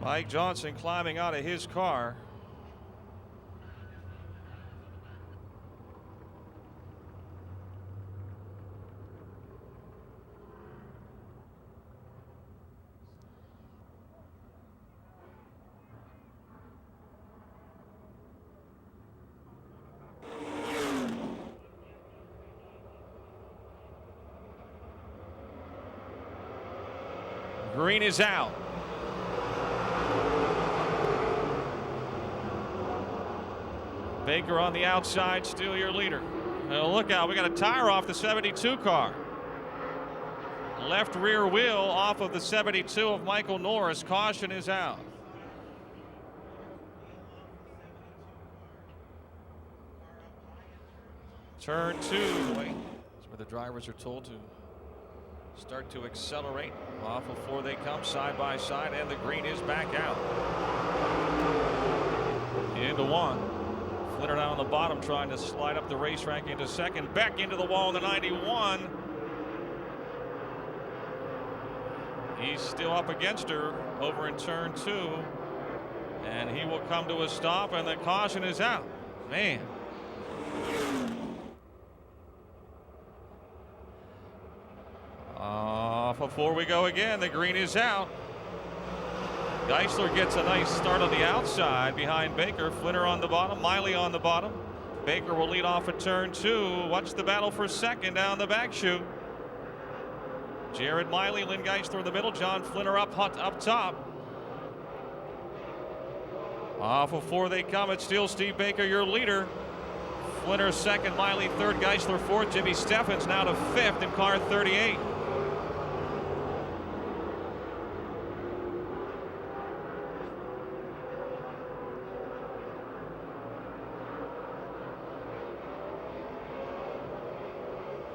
Mike Johnson climbing out of his car. Green is out. Baker on the outside, still your leader. Look out, we got a tire off the 72 car. Left rear wheel off of the 72 of Michael Norris. Caution is out. Turn 2, that's where the drivers are told to start to accelerate. Off of 4 they come, side by side, and the green is back out. Into 1. Flinner down on the bottom, trying to slide up the racetrack into second. Back into the wall in the 91. He's still up against her over in turn 2. And he will come to a stop, and the caution is out. Man. Off of 4 we go again. The green is out. Geisler gets a nice start on the outside behind Baker. Flinner on the bottom, Miley on the bottom. Baker will lead off at turn 2. Watch the battle for second down the back chute. Jared Miley, Lynn Geisler in the middle, John Flinner up top. Off of 4 they come. It's still Steve Baker, your leader. Flinner second, Miley third, Geisler fourth. Jimmy Steffens now to fifth in car 38.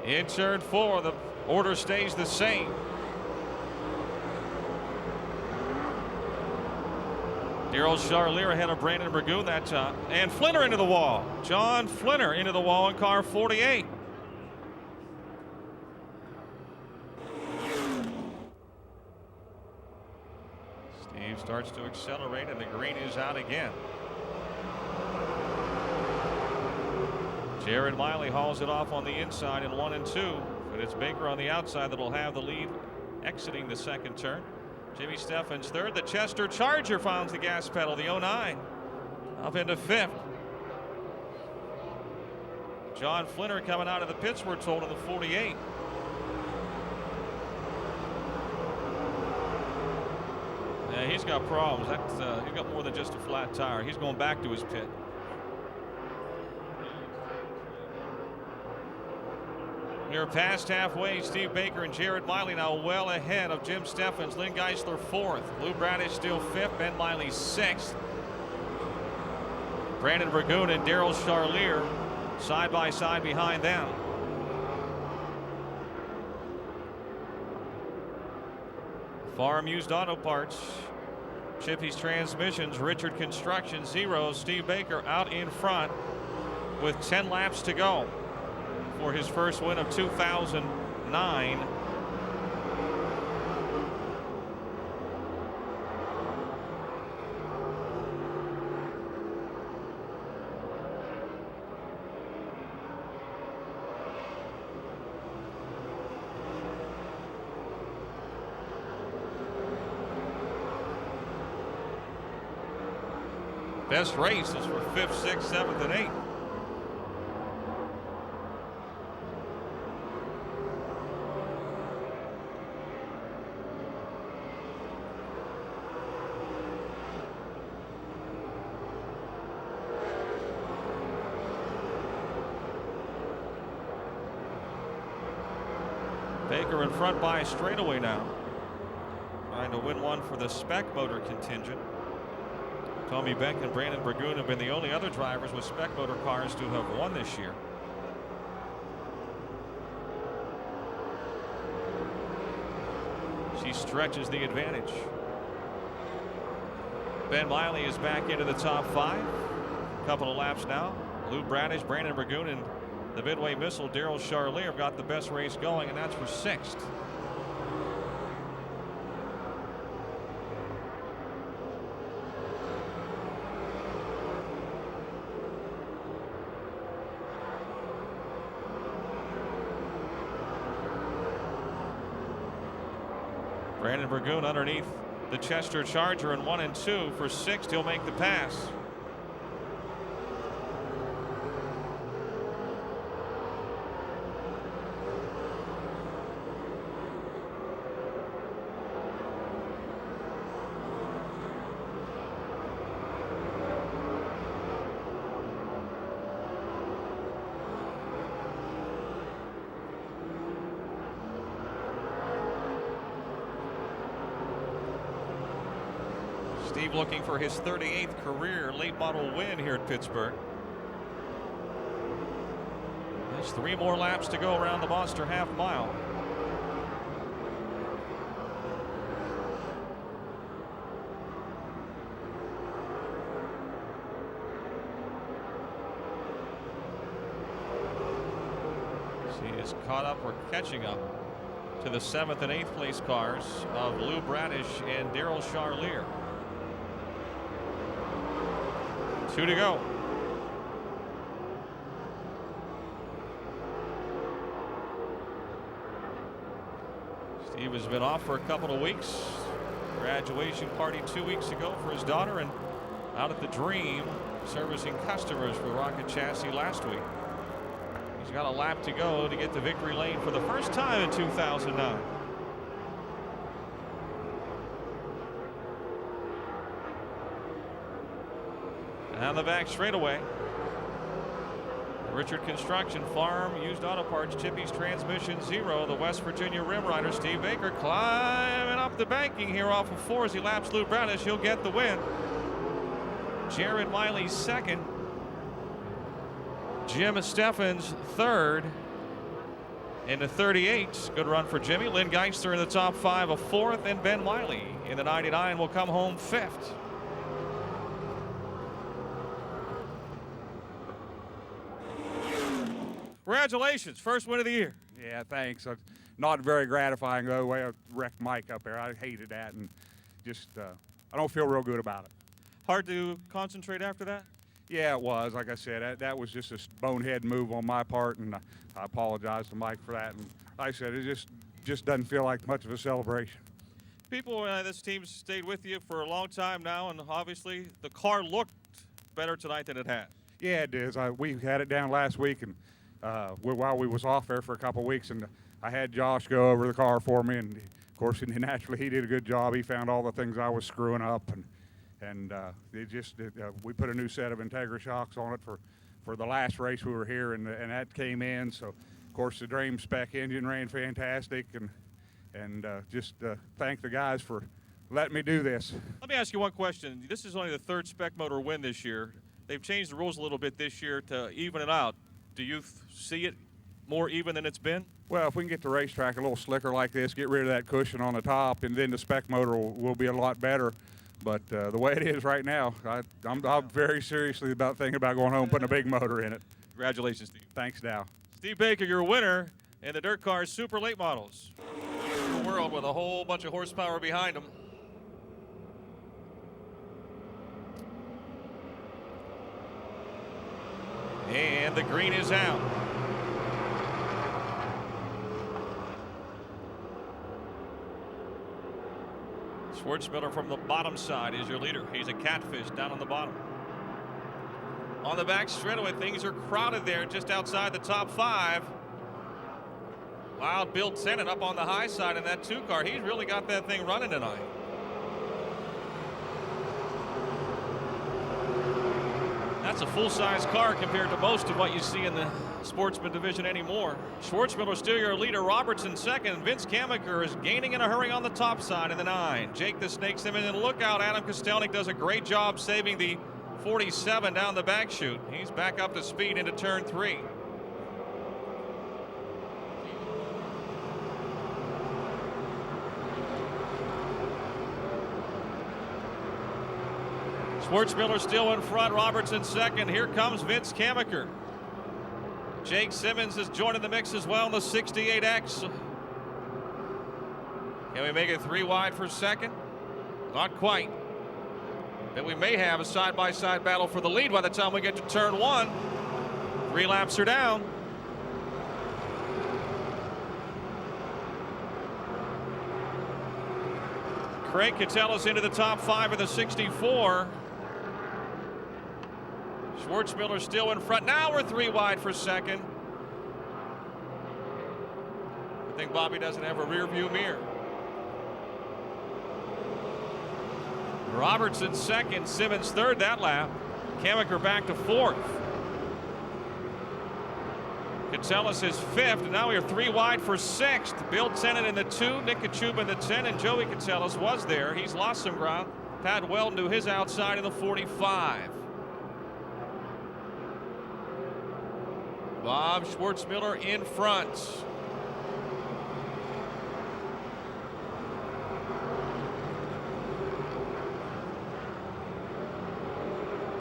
In turn 4, the order stays the same. Daryl Charlier ahead of Brandon Burgoon that time. And Flinner into the wall. John Flinner into the wall in car 48. Steve starts to accelerate, and the green is out again. Jared Miley hauls it off on the inside in 1 and 2, but it's Baker on the outside that'll have the lead exiting the second turn. Jimmy Steffens third. The Chester Charger finds the gas pedal, the 09, up into fifth. John Flinner coming out of the pits, we're told, in the 48. Yeah, he's got problems. He's got more than just a flat tire. He's going back to his pit. You're past halfway. Steve Baker and Jared Miley now well ahead of Jim Steffens. Lynn Geisler fourth. Lou Bradish still fifth. Ben Miley sixth. Brandon Burgoon and Daryl Charlier side by side behind them. Farm Used Auto Parts, Chippy's Transmissions, Richard Construction, 0. Steve Baker out in front with 10 laps to go for his first win of 2009. Best race is for 5th, 6th, 7th, and 8th. Baker in front by a straightaway now, trying to win one for the spec motor contingent. Tommy Beck and Brandon Burgoon have been the only other drivers with spec motor cars to have won this year. She stretches the advantage. Ben Miley is back into the top 5. A couple of laps now. Lou Bradish, Brandon Burgoon, and the Midway Missile, Daryl Charlier, have got the best race going, and that's for 6th. Brandon Burgoon underneath the Chester Charger in 1 and 2 for 6th. He'll make the pass. Steve looking for his 38th career late model win here at Pittsburgh. There's 3 more laps to go around the monster half mile. He is caught up or catching up to the 7th and 8th place cars of Lou Bradish and Daryl Charlier. 2 to go. Steve has been off for a couple of weeks. Graduation party 2 weeks ago for his daughter, and out at the Dream servicing customers for Rocket Chassis last week. He's got a lap to go to get to victory lane for the first time in 2009. Down the back straightaway. Richard Construction Farm, Used Auto Parts, Chippy's Transmission Zero, the West Virginia Rim Rider Steve Baker climbing up the banking here off of 4 as he laps Lou Bradish. He'll get the win. Red Miley second. Jim Steffens third. Into 38. Good run for Jimmy. Lynn Geister in the top 5 of 4th, and Ben Wiley in the 99 will come home 5th. Congratulations, first win of the year. Yeah, thanks. Not very gratifying though, the way I wrecked Mike up there. I hated that, and just I don't feel real good about it. Hard to concentrate after that? Yeah, it was. Like I said, that was just a bonehead move on my part, and I apologize to Mike for that. And like I said, it just doesn't feel like much of a celebration. People, this team's stayed with you for a long time now, and obviously the car looked better tonight than it has. Yeah, it is. We had it down last week, and while we was off there for a couple of weeks, and I had Josh go over the car for me, and of course, naturally, he did a good job. He found all the things I was screwing up, and we put a new set of Integra shocks on it for the last race we were here, and that came in. So, of course, the Dream spec engine ran fantastic, and just thank the guys for letting me do this. Let me ask you one question. This is only the 3rd spec motor win this year. They've changed the rules a little bit this year to even it out. Do you see it more even than it's been? Well, if we can get the racetrack a little slicker like this, get rid of that cushion on the top, and then the spec motor will be a lot better. But the way it is right now, I'm very seriously thinking about going home and putting a big motor in it. Congratulations, Steve. Thanks, Dow. Steve Baker, your winner in the Dirt Cars Super Late Models. The world with a whole bunch of horsepower behind him. And the green is out. Schwartzmiller from the bottom side is your leader. He's a catfish down on the bottom. On the back straightaway, things are crowded there just outside the top 5. Wild Bill Tennant up on the high side in that 2 car. He's really got that thing running tonight. That's a full-size car compared to most of what you see in the Sportsman division anymore. Schwartzmiller still your leader. Robertson second. Vince Kamaker is gaining in a hurry on the top side in the 9. Jake the Snake Simmons, and look out, Adam Kostelnik does a great job saving the 47 down the back chute. He's back up to speed into turn 3. Schwartzmiller still in front, Robertson second. Here comes Vince Kamaker. Jake Simmons is joining the mix as well in the 68X. Can we make it 3 wide for second? Not quite. Then we may have a side-by-side battle for the lead by the time we get to turn 1. 3 laps are down. Craig Catellis into the top 5 of the 64. Schwartzmiller still in front. Now we're 3 wide for second. I think Bobby doesn't have a rear view mirror. Robertson second, Simmons third that lap. Kamaker back to 4th. Catellis is 5th, and now we are 3 wide for 6th. Bill Tennant in the 2, Nick Kachuba in the 10, and Joey Catellis was there. He's lost some ground. Pat Weldon to his outside in the 45. Bob Schwartzmiller in front.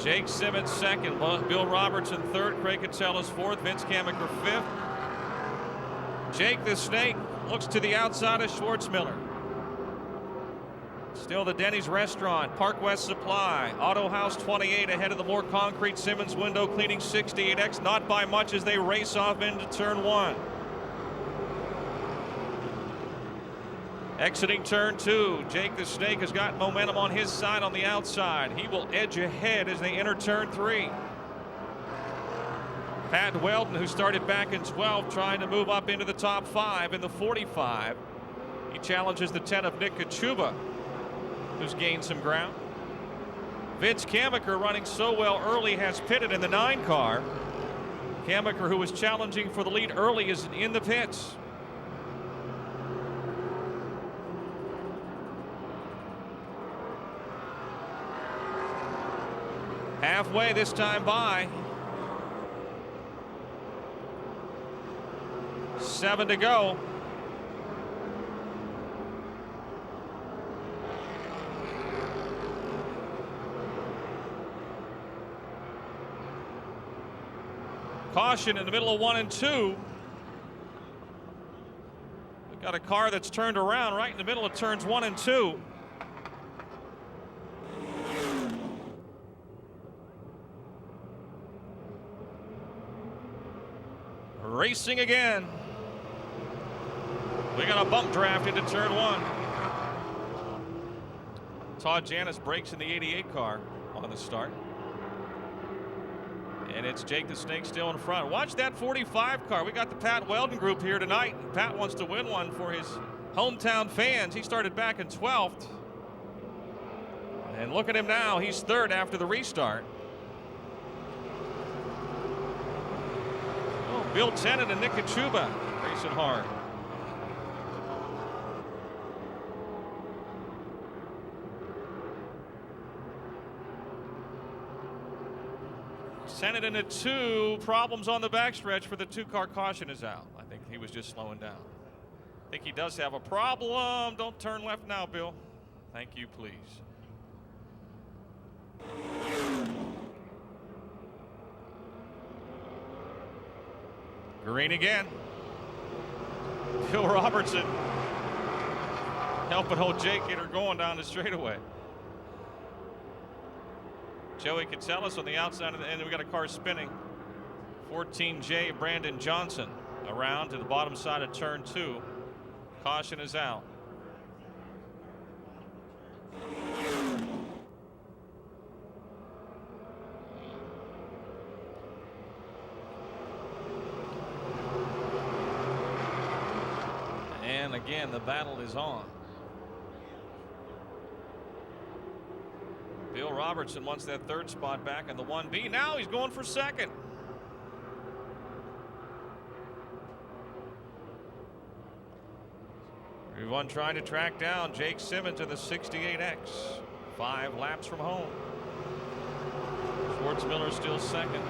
Jake Simmons second, Bill Robertson third, Craig Catsellas fourth, Vince Kamiker fifth. Jake the Snake looks to the outside of Schwartzmiller. Still the Denny's Restaurant, Park West Supply, Auto House 28 ahead of the more concrete Simmons Window Cleaning 68X, not by much as they race off into turn one. Exiting turn two, Jake the Snake has got momentum on his side on the outside. He will edge ahead as they enter turn three. Pat Weldon, who started back in 12, trying to move up into the top 5 in the 45. He challenges the 10 of Nick Kachuba, who's gained some ground. Vince Kamiker, running so well early, has pitted in the 9 car. Kamiker, who was challenging for the lead early, is in the pits. Halfway this time by. 7 to go. Caution in the middle of 1 and 2. We've got a car that's turned around right in the middle of turns 1 and 2. Racing again. We got a bump draft into turn 1. Todd Janis brakes in the 88 car on the start. And it's Jake the Snake still in front. Watch that 45 car. We got the Pat Weldon group here tonight. Pat wants to win one for his hometown fans. He started back in 12th. And look at him now. He's third after the restart. Bill Tennant and Nick Kachuba racing hard. Tennant in a 2. Problems on the backstretch for the 2-car caution is out. I think he was just slowing down. I think he does have a problem. Don't turn left now, Bill. Thank you, please. Green again. Bill Robertson helping hold Jake get her going down the straightaway. Joey Catsellas on the outside of the end. We got a car spinning. 14J Brandon Johnson around to the bottom side of turn 2. Caution is out. And again, the battle is on. Bill Robertson wants that 3rd spot back in the 1B. Now he's going for 2nd. Everyone trying to track down Jake Simmons in the 68X. 5 laps from home. Schwartzmiller still 2nd.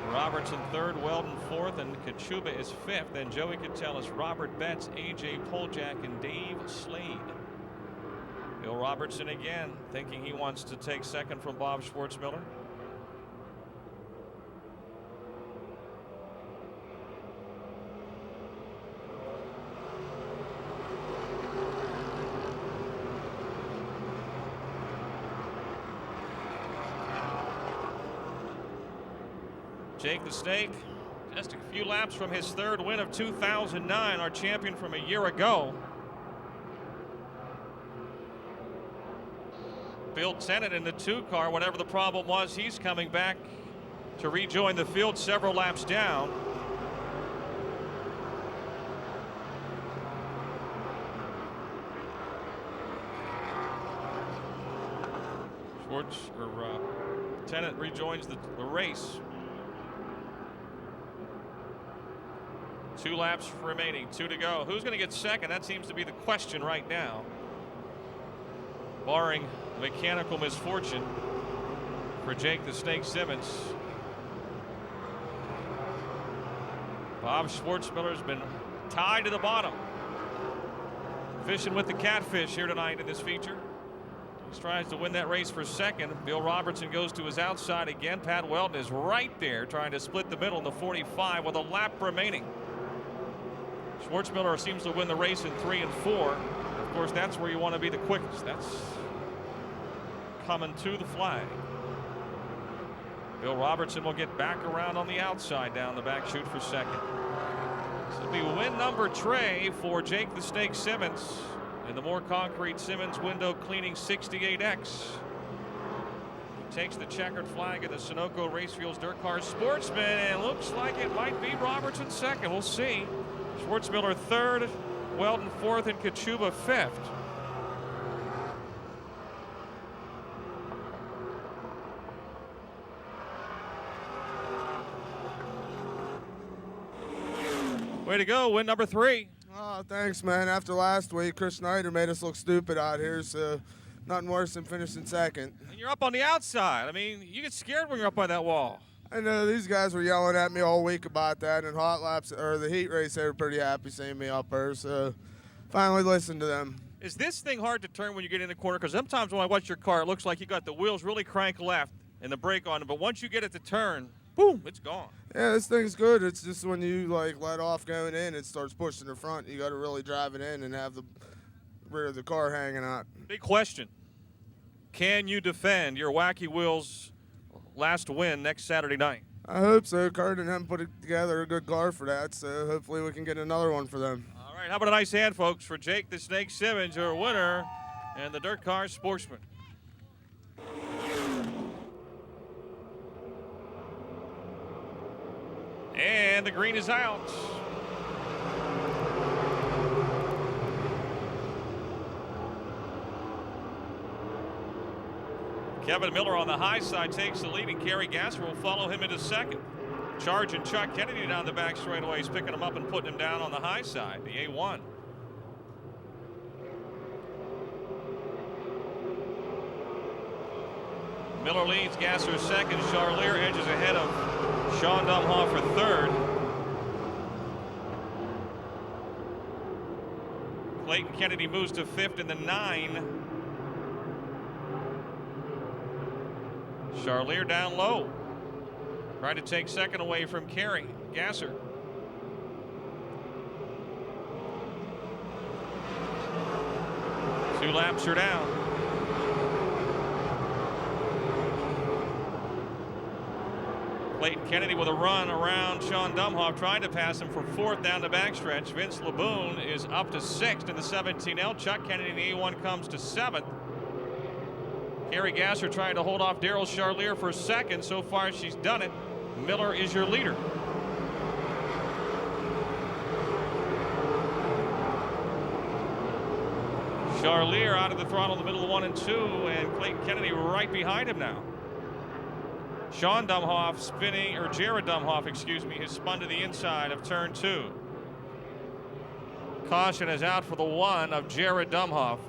Robertson 3rd, Weldon 4th, and Kachuba is 5th. Then Joey Catsellas, Robert Betts, AJ Poljak, and Dave Slade. Bill Robertson again, thinking he wants to take 2nd from Bob Schwartzmiller. Jake the Snake, just a few laps from his 3rd win of 2009, our champion from a year ago. Bill Tennant in the 2 car, whatever the problem was, he's coming back to rejoin the field several laps down. Tennant rejoins the race. 2 laps remaining, 2 to go. Who's going to get 2nd? That seems to be the question right now. barring mechanical misfortune for Jake the Snake Simmons. Bob Schwartzmiller's been tied to the bottom. Fishing with the catfish here tonight in this feature. He tries to win that race for second. Bill Robertson goes to his outside again. Pat Weldon is right there trying to split the middle in the 45 with a lap remaining. Schwartzmiller seems to win the race in 3 and 4. Of course, that's where you want to be the quickest. That's coming to the flag. Bill Robertson will get back around on the outside down the back chute for second. This will be win number 3 for Jake the Snake Simmons in the more concrete Simmons window cleaning 68X. He takes the checkered flag in the Sunoco Racefields Dirt Car Sportsman, and it looks like it might be Robertson second. We'll see. Schwartzmiller third, Weldon fourth, and Kachuba fifth. Way to go, win number 3. Oh, thanks, man. After last week, Chris Snyder made us look stupid out here, so nothing worse than finishing second. And you're up on the outside. I mean, you get scared when you're up by that wall. I know these guys were yelling at me all week about that, and hot laps or the heat race, they were pretty happy seeing me up there, so finally listened to them. Is this thing hard to turn when you get in the corner? Because sometimes when I watch your car, it looks like you got the wheels really crank left and the brake on, but once you get it to turn, boom, it's gone. Yeah, this thing's good. It's just when you like let off going in, it starts pushing the front. You got to really drive it in and have the rear of the car hanging out. Big question. Can you defend your Wacky Wheels last win next Saturday night? I hope so. Kurt and them put together a good car for that, so hopefully we can get another one for them. All right, how about a nice hand, folks, for Jake the Snake Simmons, your winner, and the Dirt Car Sportsman. And the green is out. Kevin Miller on the high side takes the lead, and Kerry Gasser will follow him into second. Charging Chuck Kennedy down the back straightaway. He's picking him up and putting him down on the high side, the A1. Miller leads, Gasser second. Charlier edges ahead of Sean Dumhoff for third. Clayton Kennedy moves to fifth in the 9. Charlier down low. Trying to take second away from Kerry Gasser. Two laps are down. Clayton Kennedy with a run around Sean Dumhoff, trying to pass him for fourth down the backstretch. Vince LeBoon is up to sixth in the 17L. Chuck Kennedy in the A1 comes to seventh. Kerry Gasser trying to hold off Daryl Charlier for second. So far, she's done it. Miller is your leader. Charlier out of the throttle in the middle of 1 and 2, and Clayton Kennedy right behind him now. Sean Dumhoff spinning, or Jared Dumhoff, excuse me, has spun to the inside of turn 2. Caution is out for the 1 of Jared Dumhoff.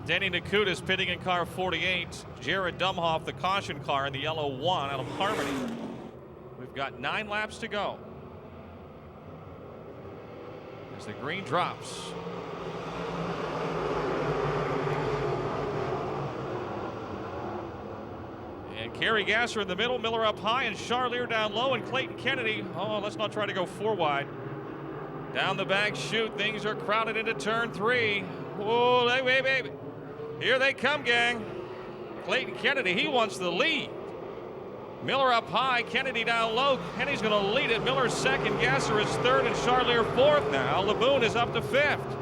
Denny Nakutis pitting in car 48. Jared Dumhoff, the caution car in the yellow 1 out of Harmony. We've got 9 laps to go as the green drops. And Kerry Gasser in the middle, Miller up high, and Charlier down low, and Clayton Kennedy. Oh, let's not try to go 4 wide. Down the back chute, things are crowded into turn 3. Whoa, wait. Here they come, gang. Clayton Kennedy, he wants the lead. Miller up high, Kennedy down low. Kennedy's going to lead it. Miller's second, Gasser is third, and Charlier fourth now. LeBoon is up to fifth.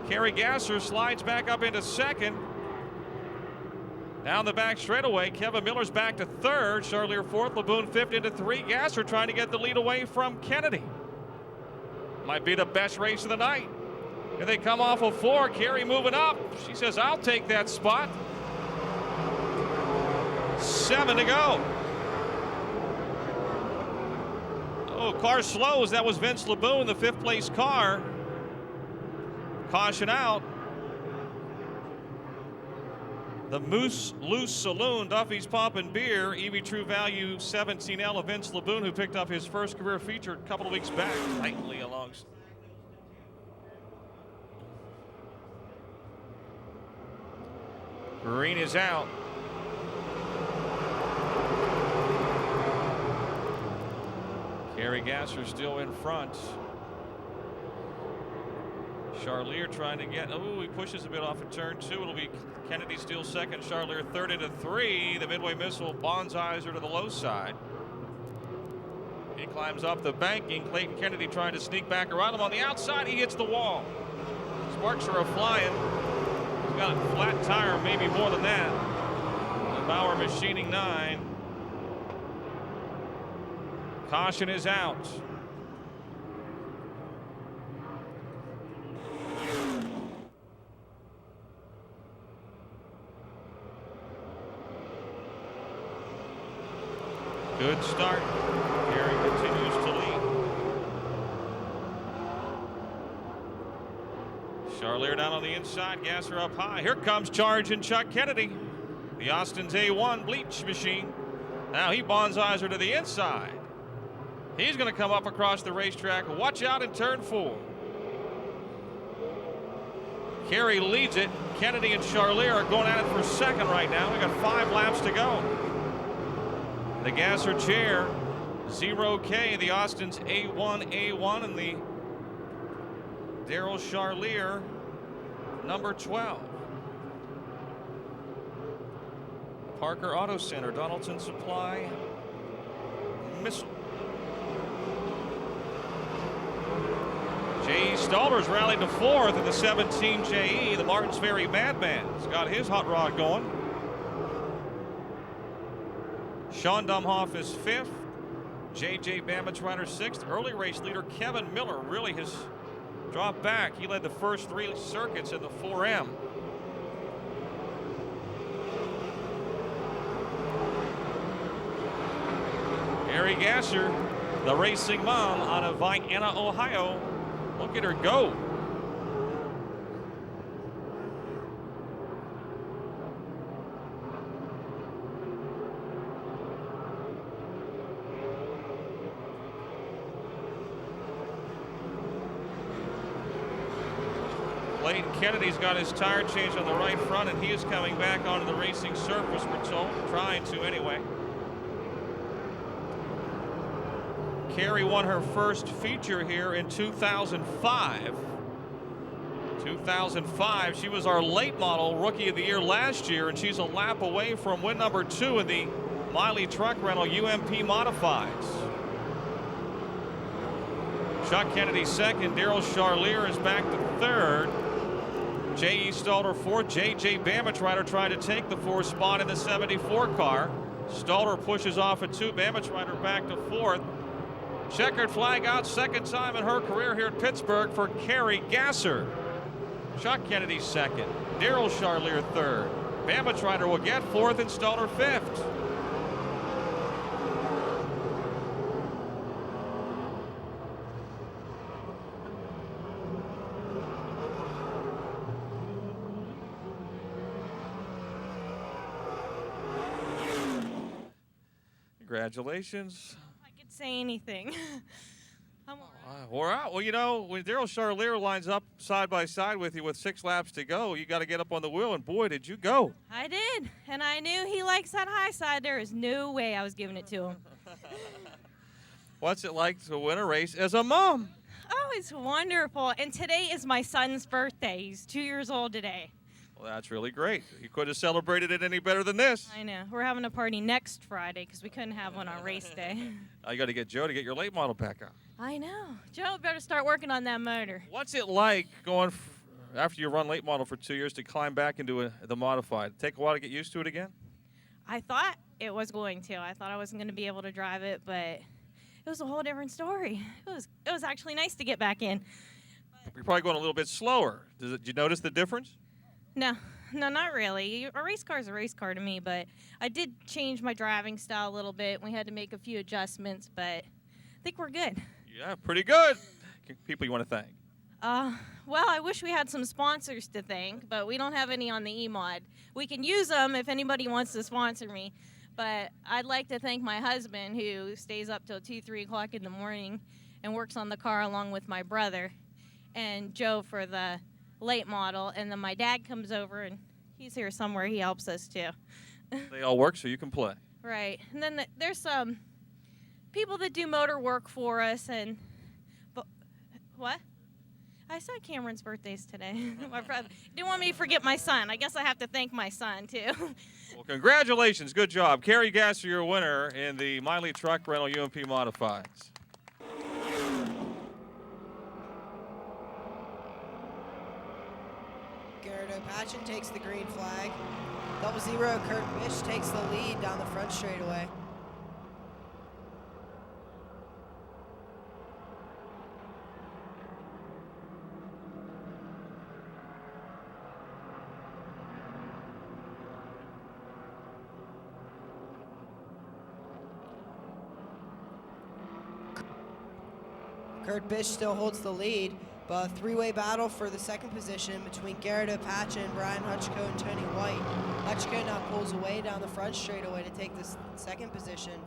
Kerry Gasser slides back up into second. Down the back straightaway, Kevin Miller's back to third. Charlier fourth, LeBoon fifth into 3. Gasser trying to get the lead away from Kennedy. Might be the best race of the night. Here they come off of 4. Kerry moving up. She says, I'll take that spot. 7 to go. Oh, car slows. That was Vince LeBoon, the 5th place car. Caution out. The Moose Loose Saloon, Duffy's Pop and Beer, EV True Value 17L of Vince LeBoon, who picked up his first career feature a couple of weeks back, tightly along. Green is out. Gary Gasser still in front. Charlier trying to get, he pushes a bit off of turn 2. It'll be Kennedy still second, Charlier third into 3. The Midway Missile bonsais her to the low side. He climbs up the banking. Clayton Kennedy trying to sneak back around him on the outside. He hits the wall. Sparks are flying. He's got a flat tire, maybe more than that. The Bauer Machining 9. Caution is out. Good start. Gary continues to lead. Charlier down on the inside, Gasser up high. Here comes charging Chuck Kennedy. The Austin's A1 bleach machine. Now he bonsais her to the inside. He's going to come up across the racetrack. Watch out in turn 4. Carey leads it. Kennedy and Charlier are going at it for second right now. We got 5 laps to go. The Gasser chair, 0K, the Austin's A1, and the Daryl Charlier, number 12. Parker Auto Center, Donaldson Supply, Missile. J.E. Staller's rallied to 4th in the 17 J.E. The Martins Ferry Madman's got his hot rod going. Sean Dumhoff is 5th. J.J. Bamage Rider 6th. Early race leader Kevin Miller really has dropped back. He led the first 3 circuits in the 4M. Gary Gasser, the racing mom out of Vienna, Ohio. Look at her go. Clayton Kennedy's got his tire changed on the right front, and he is coming back onto the racing surface, we're told. Trying to anyway. Carey won her first feature here in 2005. 2005, she was our late model Rookie of the Year last year, and she's a lap away from win number 2 in the Miley Truck Rental UMP Modifieds. Chuck Kennedy second, Daryl Charlier is back to 3rd. J.E. Stalder 4th, J.J. Bamage Rider trying to take the 4th spot in the 74 car. Stalder pushes off at 2, Bamage Rider back to 4th. Checkered flag out, second time in her career here at Pittsburgh for Carey Gasser. Chuck Kennedy second, Daryl Charlier 3rd. Bamage Rider will get 4th and Stalder 5th. Congratulations. I could say anything. I'm all right. We're out. Well, you know, when Daryl Charlier lines up side by side with you with 6 laps to go, you got to get up on the wheel, and boy, did you go. I did, and I knew he likes that high side. There is no way I was giving it to him. What's it like to win a race as a mom? Oh, it's wonderful. And today is my son's birthday. He's 2 years old today. Well, that's really great. You couldn't have celebrated it any better than this. I know. We're having a party next Friday because we couldn't have one on race day. You got to get Joe to get your late model back on. I know. Joe better start working on that motor. What's it like going after you run late model for 2 years to climb back into the modified? Take a while to get used to it again? I thought it was going to. I thought I wasn't going to be able to drive it, but it was a whole different story. It was actually nice to get back in. You're probably going a little bit slower. Did you notice the difference? No, not really. A race car is a race car to me, but I did change my driving style a little bit. We had to make a few adjustments, but think we're good. Yeah, pretty good. People you want to thank? Well, I wish we had some sponsors to thank, but we don't have any on the E-Mod. We can use them if anybody wants to sponsor me, but I'd like to thank my husband who stays up till 2, 3 o'clock in the morning and works on the car along with my brother, and Joe for the late model, and then my dad comes over and he's here somewhere. He helps us too. They all work so you can play. Right. And then there's some people that do motor work for us. And what? I said Cameron's birthday's today. My brother didn't want me to forget my son. I guess I have to thank my son too. Well, congratulations. Good job. Carrie Gasser, your winner in the Miley Truck Rental UMP Modifieds. Garrett O'Patchen takes the green flag. 0-0, Kurt Bish takes the lead down the front straightaway. Kurt Bish still holds the lead, but a three-way battle for the second position between Garrett O'Patchen, Brian Hutchko, and Tony White. Hutchko now pulls away down the front straightaway to take the second position.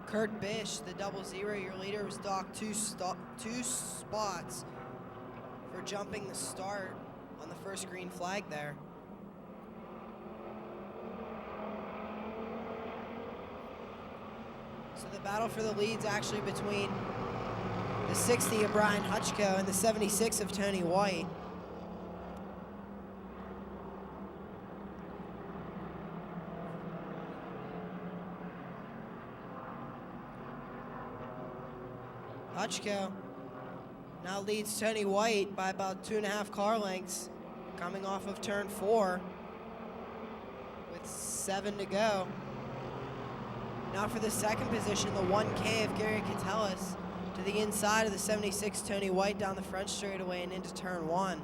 Kurt Bish, the 0-0, your leader, was docked two spots for jumping the start on the first green flag there. So the battle for the lead's actually between the 60 of Brian Hutchko and the 76 of Tony White. Hutchko now leads Tony White by about 2.5 car lengths, coming off of turn 4 with 7 to go. Now for the second position, the 1K of Gary Catellis to the inside of the 76 Tony White down the front straightaway and into turn 1.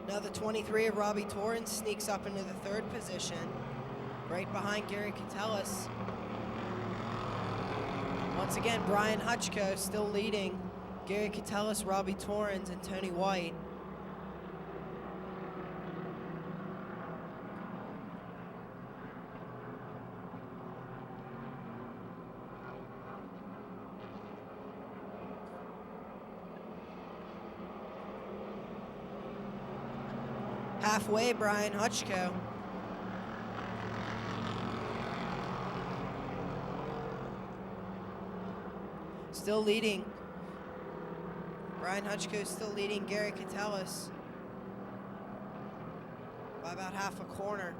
Now the 23 of Robbie Torrance sneaks up into the third position, right behind Gary Catellis. Once again, Brian Hutchko still leading Gary Catellis, Robbie Torrance, and Tony White. Halfway, Brian Hutchko. Still leading. Brian Hutchko still leading Gary Catellis by about half a corner.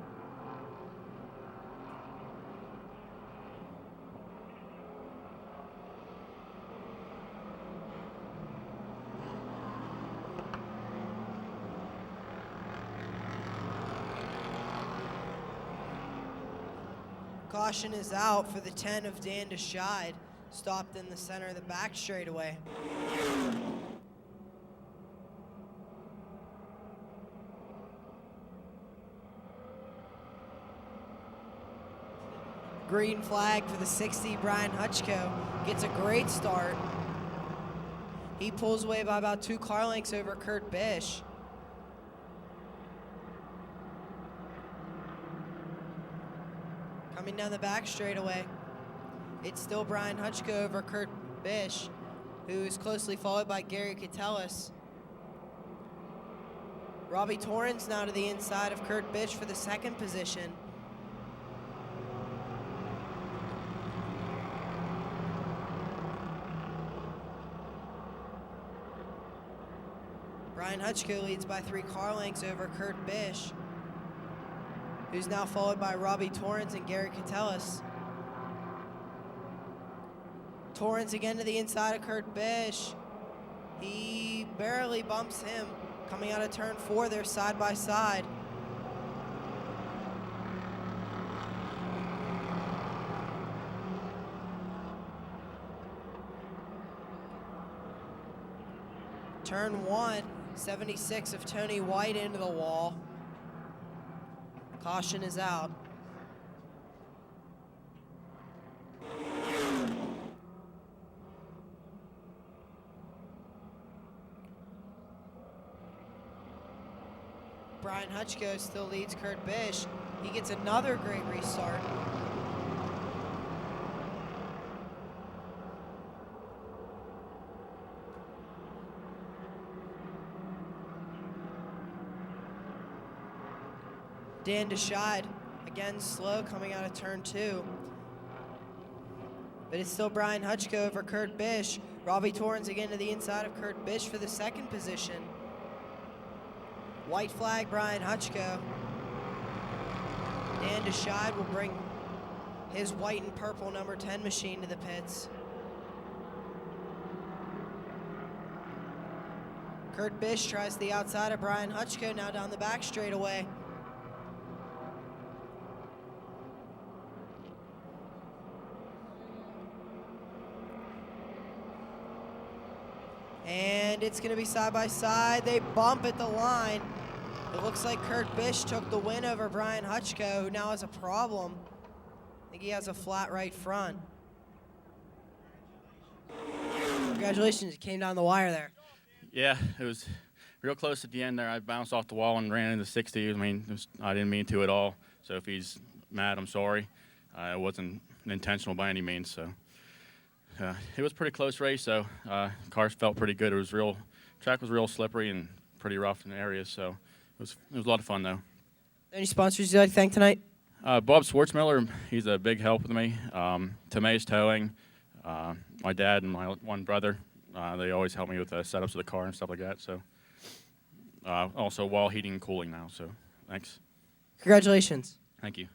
Caution is out for the 10 of Dan DeShide, stopped in the center of the back straightaway. Green flag for the 60, Brian Hutchko gets a great start. He pulls away by about 2 car lengths over Kurt Bish. Coming down the back straightaway, it's still Brian Hutchko over Kurt Bish, who is closely followed by Gary Catellis. Robbie Torrance now to the inside of Kurt Bish for the second position. Brian Hutchko leads by 3 car lengths over Kurt Bish, who's now followed by Robbie Torrance and Gary Catellis. Torrance again to the inside of Kurt Bish. He barely bumps him. Coming out of turn 4, they're side by side. Turn 1, 76 of Tony White into the wall. Caution is out. Brian Hutchko still leads Kurt Bish. He gets another great restart. Dan DeShide, again slow coming out of turn 2. But it's still Brian Hutchko over Kurt Bish. Robbie Torrens again to the inside of Kurt Bish for the second position. White flag, Brian Hutchko. Dan DeShide will bring his white and purple number 10 machine to the pits. Kurt Bish tries the outside of Brian Hutchko, now down the back straightaway. And it's going to be side by side. They bump at the line. It looks like Kurt Bish took the win over Brian Hutchko, who now has a problem. I think he has a flat right front. Congratulations, you came down the wire there. Yeah, it was real close at the end there. I bounced off the wall and ran into 60. I mean, I didn't mean to at all. So if he's mad, I'm sorry. It wasn't intentional by any means. So it was a pretty close race. So cars felt pretty good. Track was real slippery and pretty rough in areas. So it was a lot of fun though. Any sponsors you'd like to thank tonight? Bob Schwartzmiller, he's a big help with me. Tomei's Towing, my dad and my one brother. They always help me with the setups of the car and stuff like that. So, also wall heating and cooling now. So, thanks. Congratulations. Thank you.